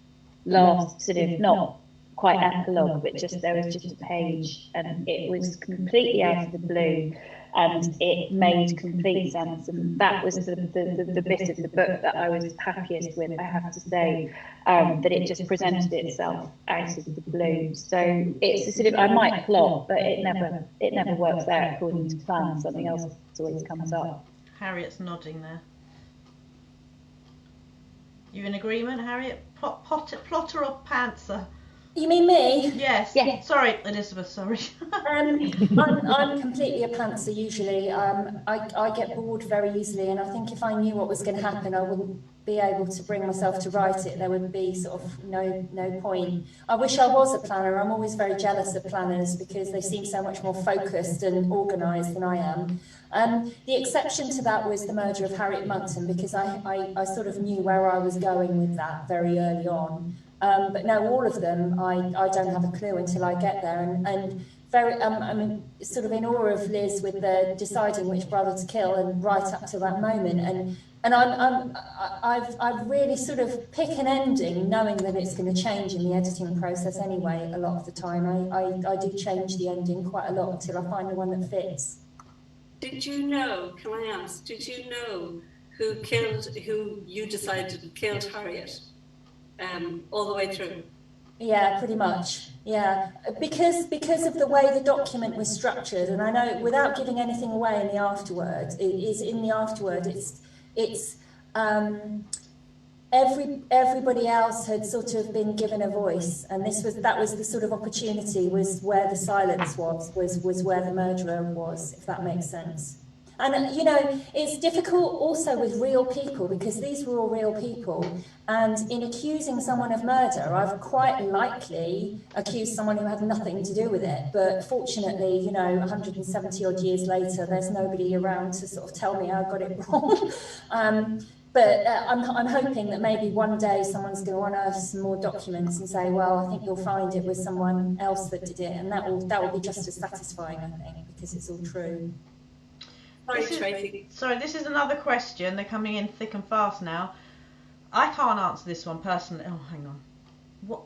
last, sort of not quite epilogue, but just there was just a page, and it was completely out of the blue, and it made complete sense. And that was the bit of the book that I was happiest with, I have to say, that it just presented itself out of the blue. So it's a sort of, I might plot, but it never works out according to plan. Something else always comes up. Harriet's nodding there. You in agreement, Harriet? Plotter or pantser? You mean me? Yes. Yeah. Sorry, Elizabeth, sorry. I'm completely a pantser usually. I get bored very easily, and I think if I knew what was going to happen, I wouldn't be able to bring myself to write it. There would be sort of no point. I wish I was a planner. I'm always very jealous of planners because they seem so much more focused and organised than I am. The exception to that was the murder of Harriet Monckton, because I sort of knew where I was going with that very early on. But no, all of them, I don't have a clue until I get there. And very, I'm sort of in awe of Liz with the deciding which brother to kill, and right up to that moment. And And I've really sort of pick an ending, knowing that it's going to change in the editing process anyway. A lot of the time, I do change the ending quite a lot until I find the one that fits. Did you know? Can I ask? Did you know who you decided killed Harriet? All the way through. Yeah, pretty much. Yeah, because of the way the document was structured, and I know without giving anything away in the afterword, it's everybody else had sort of been given a voice, and that was the sort of opportunity, was where the silence was where the murderer was, if that makes sense. And, you know, it's difficult also with real people, because these were all real people. And in accusing someone of murder, I've quite likely accused someone who had nothing to do with it. But fortunately, you know, 170 odd years later, there's nobody around to sort of tell me I got it wrong. But I'm hoping that maybe one day someone's going to unearth some more documents and say, well, I think you'll find it was someone else that did it. And that will be just as satisfying, I think, because it's all true. This is another question. They're coming in thick and fast now. I can't answer this one personally. Oh, hang on. What?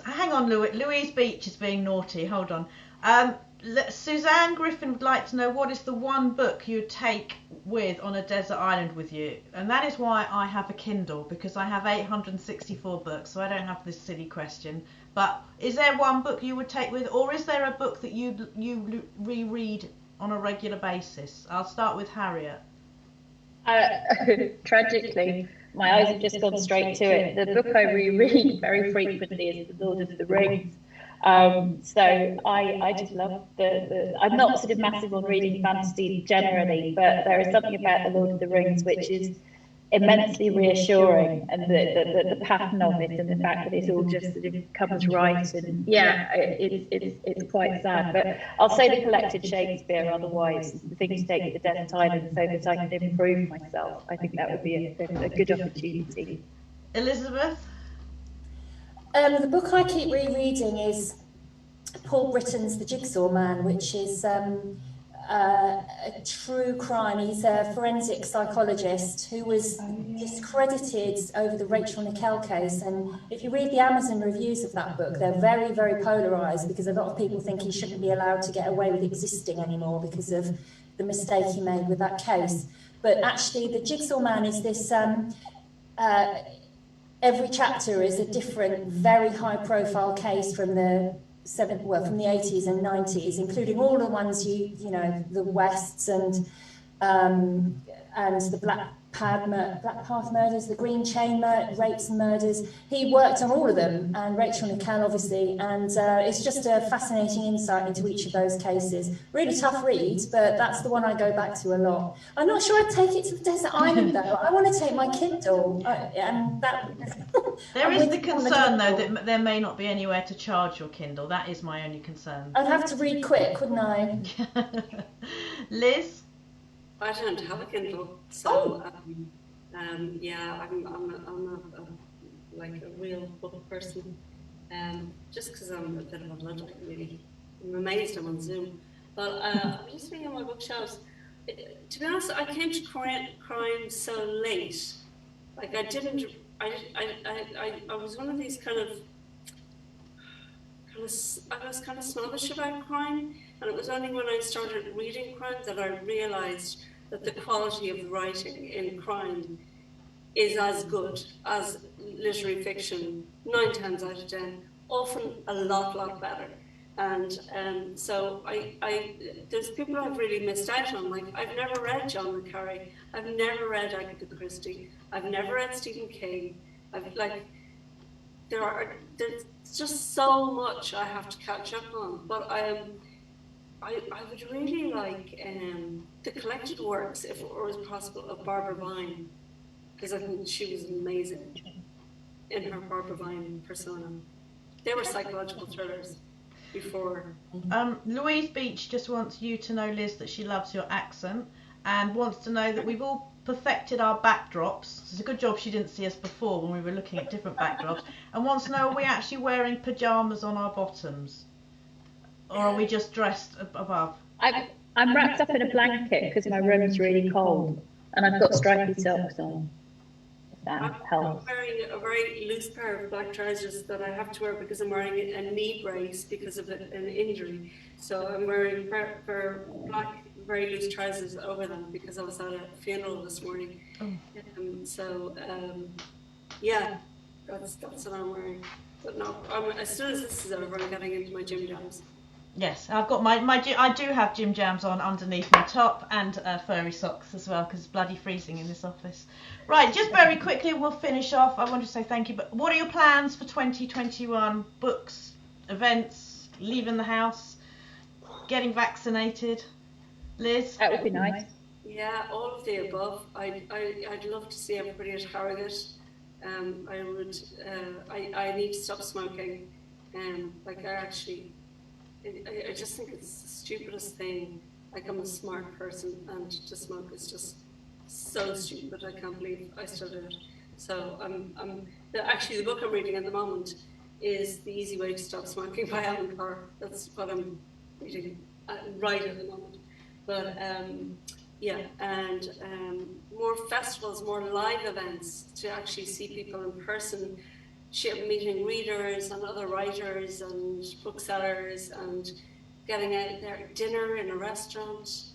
Hang on, Louise Beach is being naughty. Hold on. Suzanne Griffin would like to know, what is the one book you'd take with on a desert island with you? And that is why I have a Kindle, because I have 864 books, so I don't have this silly question. But is there one book you would take with, or is there a book that you reread on a regular basis? I'll start with Harriet. Tragically, my eyes have just gone straight to it. The book I reread very frequently is The Lord of the Rings. So I just love I'm not sort of massive on reading fantasy generally, but there is something about The Lord of the Rings which is immensely reassuring, and the pattern of it, and the fact that it all just sort of comes right, and it's quite sad. But I'll say the collected Shakespeare, otherwise the thing to take to the desert island so that I can improve myself. I think that would be a good opportunity. Elizabeth? The book I keep rereading is Paul Britton's The Jigsaw Man, which is a true crime. He's a forensic psychologist who was discredited over the Rachel Nickell case, and if you read the Amazon reviews of that book, they're very, very polarised, because a lot of people think he shouldn't be allowed to get away with existing anymore because of the mistake he made with that case. But actually, The Jigsaw Man is this every chapter is a different, very high-profile case from the 80s and 90s, including all the ones you know, the Wests and the Black Path murders, the Green Chain rapes and murders. He worked on all of them, and Rachel Nickell, obviously, and it's just a fascinating insight into each of those cases. Really tough read, but that's the one I go back to a lot. I'm not sure I'd take it to the desert island, though. I want to take my Kindle, and that... There is the concern, though, that there may not be anywhere to charge your Kindle. That is my only concern. I'd have to read quick, wouldn't I? Liz? I don't have a Kindle, so yeah, I'm like a real book person. Just because I'm a bit of a luddite, really. I'm amazed I'm on Zoom. But I'm just reading on my bookshelves. To be honest, I came to crime so late. Like I was one of these I was kind of snobbish about crime, and it was only when I started reading crime that I realised that the quality of the writing in crime is as good as literary fiction, 9 times out of 10, often a lot better. And so there's people I've really missed out on. Like, I've never read John le Carré, I've never read Agatha Christie, I've never read Stephen King. There's just so much I have to catch up on. But I would really like the collected works, if it was possible, of Barbara Vine, because I think she was amazing in her Barbara Vine persona. They were psychological thrillers before. Louise Beach just wants you to know, Liz, that she loves your accent, and wants to know that we've all perfected our backdrops. It's a good job she didn't see us before when we were looking at different backdrops, and wants to know, are we actually wearing pyjamas on our bottoms, or are we just dressed above? I'm wrapped up in a blanket because my room is really cold. and I've got stripy socks on. If that helps. I'm wearing a very loose pair of black trousers that I have to wear because I'm wearing a knee brace because of an injury. So I'm wearing black, very loose trousers over them because I was at a funeral this morning. Yeah, that's what I'm wearing. But no, as soon as this is over, I'm getting into my gym jams. Yes, I've got I do have gym jams on underneath my top and furry socks as well because it's bloody freezing in this office. Right, just very quickly we'll finish off. I want to say thank you, but what are your plans for 2021? Books, events, leaving the house, getting vaccinated? Liz? That would be nice. Yeah, all of the above. I'd love to see everybody at Harriet. I need to stop smoking. I just think it's the stupidest thing. Like, I'm a smart person, and to smoke is just so stupid. I can't believe I still do it. So actually the book I'm reading at the moment is The Easy Way to Stop Smoking by Alan Carr. That's what I'm reading right at the moment. But more festivals, more live events to actually see people in person, meeting readers and other writers and booksellers, and getting out there, dinner in a restaurant,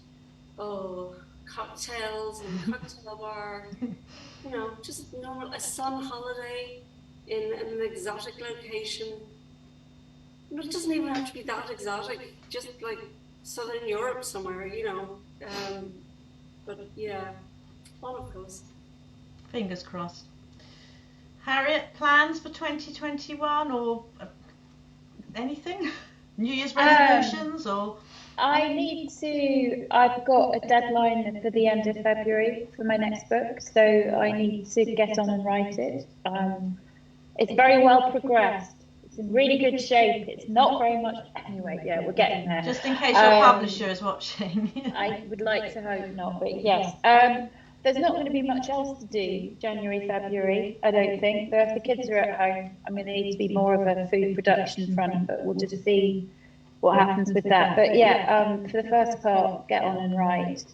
cocktails in a cocktail bar, just normal, a sun holiday in an exotic location. It doesn't even have to be that exotic, just like Southern Europe somewhere, but yeah, all of those. Fingers crossed. Harriet, plans for 2021 or anything? New Year's resolutions or? I've got a deadline for the end of February for my next book, so I need to get on and write it. It's very well progressed. It's in really good shape. It's not very much, anyway, yeah, we're getting there. Just in case your publisher is watching. I would like to hope not, but yes. There's not going to be much else to do January, February, I don't think. But if the kids are at home, there needs to be more of a food production front, but we'll just see what happens with that. But yeah, for the first part, get on and write.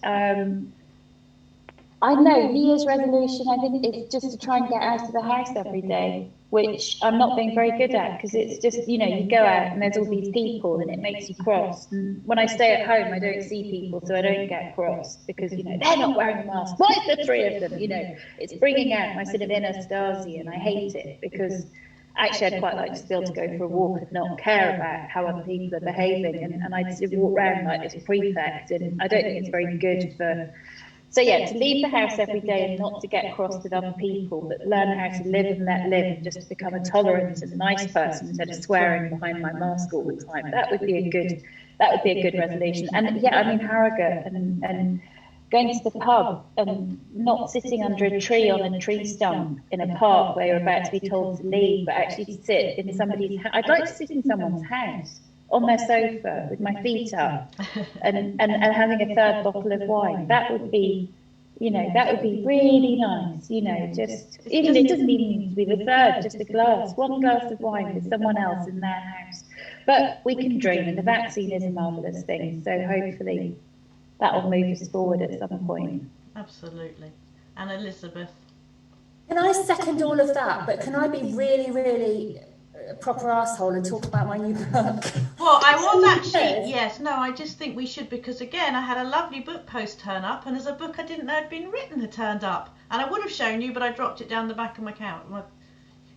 I know, New Year's resolution, I think it's just to try and get out of the house every day, which I'm not being very good at, because it's just, you go out and there's all these people and it makes you cross. And when I stay at home, I don't see people, so I don't get cross, because, they're not wearing a mask. Why is there three of them? It's bringing out my sort of inner Stasi, and I hate it, because actually I'd quite like to be able to go for a walk and not care about how other people are behaving, and I sort of walk around like this prefect, and I don't think it's very good for... So yeah, to leave the house every day and not to get cross with other people, but learn how to live and let live, and just to become a tolerant and nice person instead of swearing behind my mask all the time. That would be a good resolution. And yeah, Harrogate and going to the pub and not sitting under a tree on a tree stump in a park where you're about to be told to leave, but actually to sit in somebody's house. I'd like to sit in someone's house on their sofa with my feet up and having a third bottle of wine. That would be really nice, just even it doesn't even need to be the third, just one glass of wine with someone else in their house. But we can dream, and the vaccine is a marvellous thing, so hopefully that will move us forward at some point. Absolutely. And Elizabeth? Can I second all of that, but can I be really, really proper arsehole and talk about my new book? Well, I was actually, yes, no, I just think we should, because again, I had a lovely book post turn up, and there's a book I didn't know had been written had turned up, and I would have shown you, but I dropped it down the back of my couch.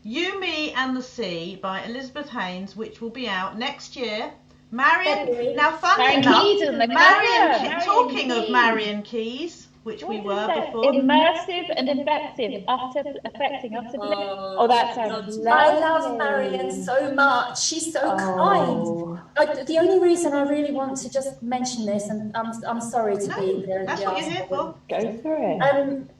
You, Me and the Sea by Elizabeth Haynes, which will be out next year. Marion, now funny enough, talking of Marion Keyes, which we were before. Immersive and effective, affecting utter bliss. Oh, that sounds lovely. I love Marion so much. She's so kind. The only reason I really want to just mention this, and I'm sorry to be there. That's what you're here for. Go for it.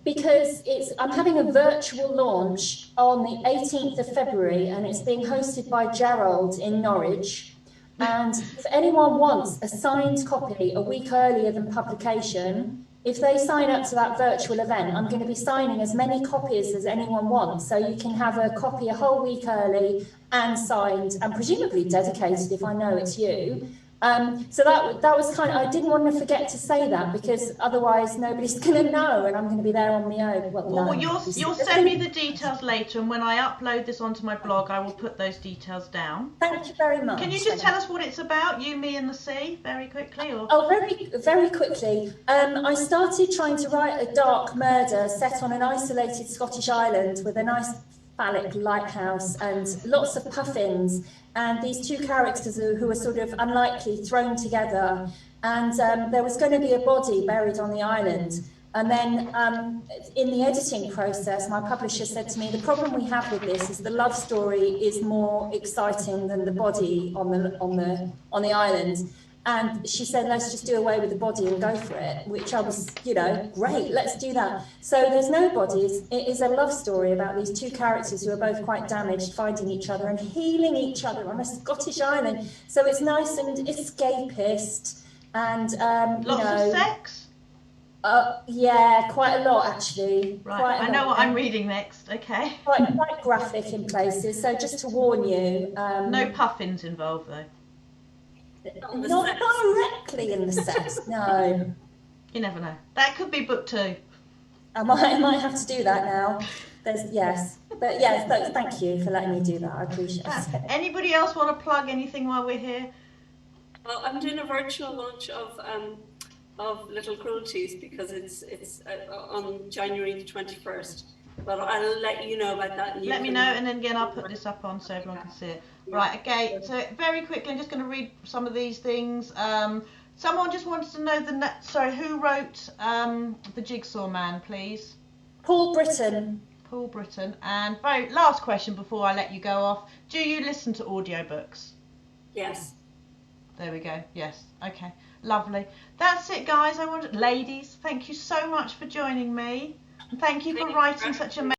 Because I'm having a virtual launch on the 18th of February, and it's being hosted by Gerald in Norwich. And if anyone wants a signed copy a week earlier than publication, if they sign up to that virtual event, I'm going to be signing as many copies as anyone wants. So you can have a copy a whole week early and signed and presumably dedicated if I know it's you. So that was kind of, I didn't want to forget to say that, because otherwise nobody's going to know and I'm going to be there on my own. Well, you'll send me the details later, and when I upload this onto my blog, I will put those details down. Thank you very much. Can you just tell us what it's about, You, Me and the Sea, very quickly? Or? Oh, very quickly. I started trying to write a dark murder set on an isolated Scottish island with a nice phallic lighthouse and lots of puffins, and these two characters who were sort of unlikely thrown together, and there was going to be a body buried on the island. And then in the editing process, my publisher said to me, the problem we have with this is the love story is more exciting than the body on the island. And she said, let's just do away with the body and go for it, which I was, great, let's do that. So there's no bodies. It is a love story about these two characters who are both quite damaged, finding each other and healing each other on a Scottish island. So it's nice and escapist. And, Lots of sex? Yeah, quite a lot, actually. Right, I know what I'm reading next, okay. Quite graphic in places, so just to warn you. No puffins involved, though. Not directly in the sex, no. You never know. That could be book 2. I might have to do that now. Yes. But yes, thank you for letting me do that. I appreciate it. Anybody else want to plug anything while we're here? Well, I'm doing a virtual launch of Little Cruelties, because it's on January the 21st. But I'll let you know about that. Let me know, and then again I'll put this up on so everyone can see it. Right, okay, so very quickly I'm just going to read some of these things. Someone just wanted to know who wrote The Jigsaw Man, please? Paul Britton. Paul Britton. And very last question before I let you go off. Do you listen to audiobooks? Yes. There we go. Yes. Okay. Lovely. That's it, guys. Ladies, thank you so much for joining me. And thank you for writing such a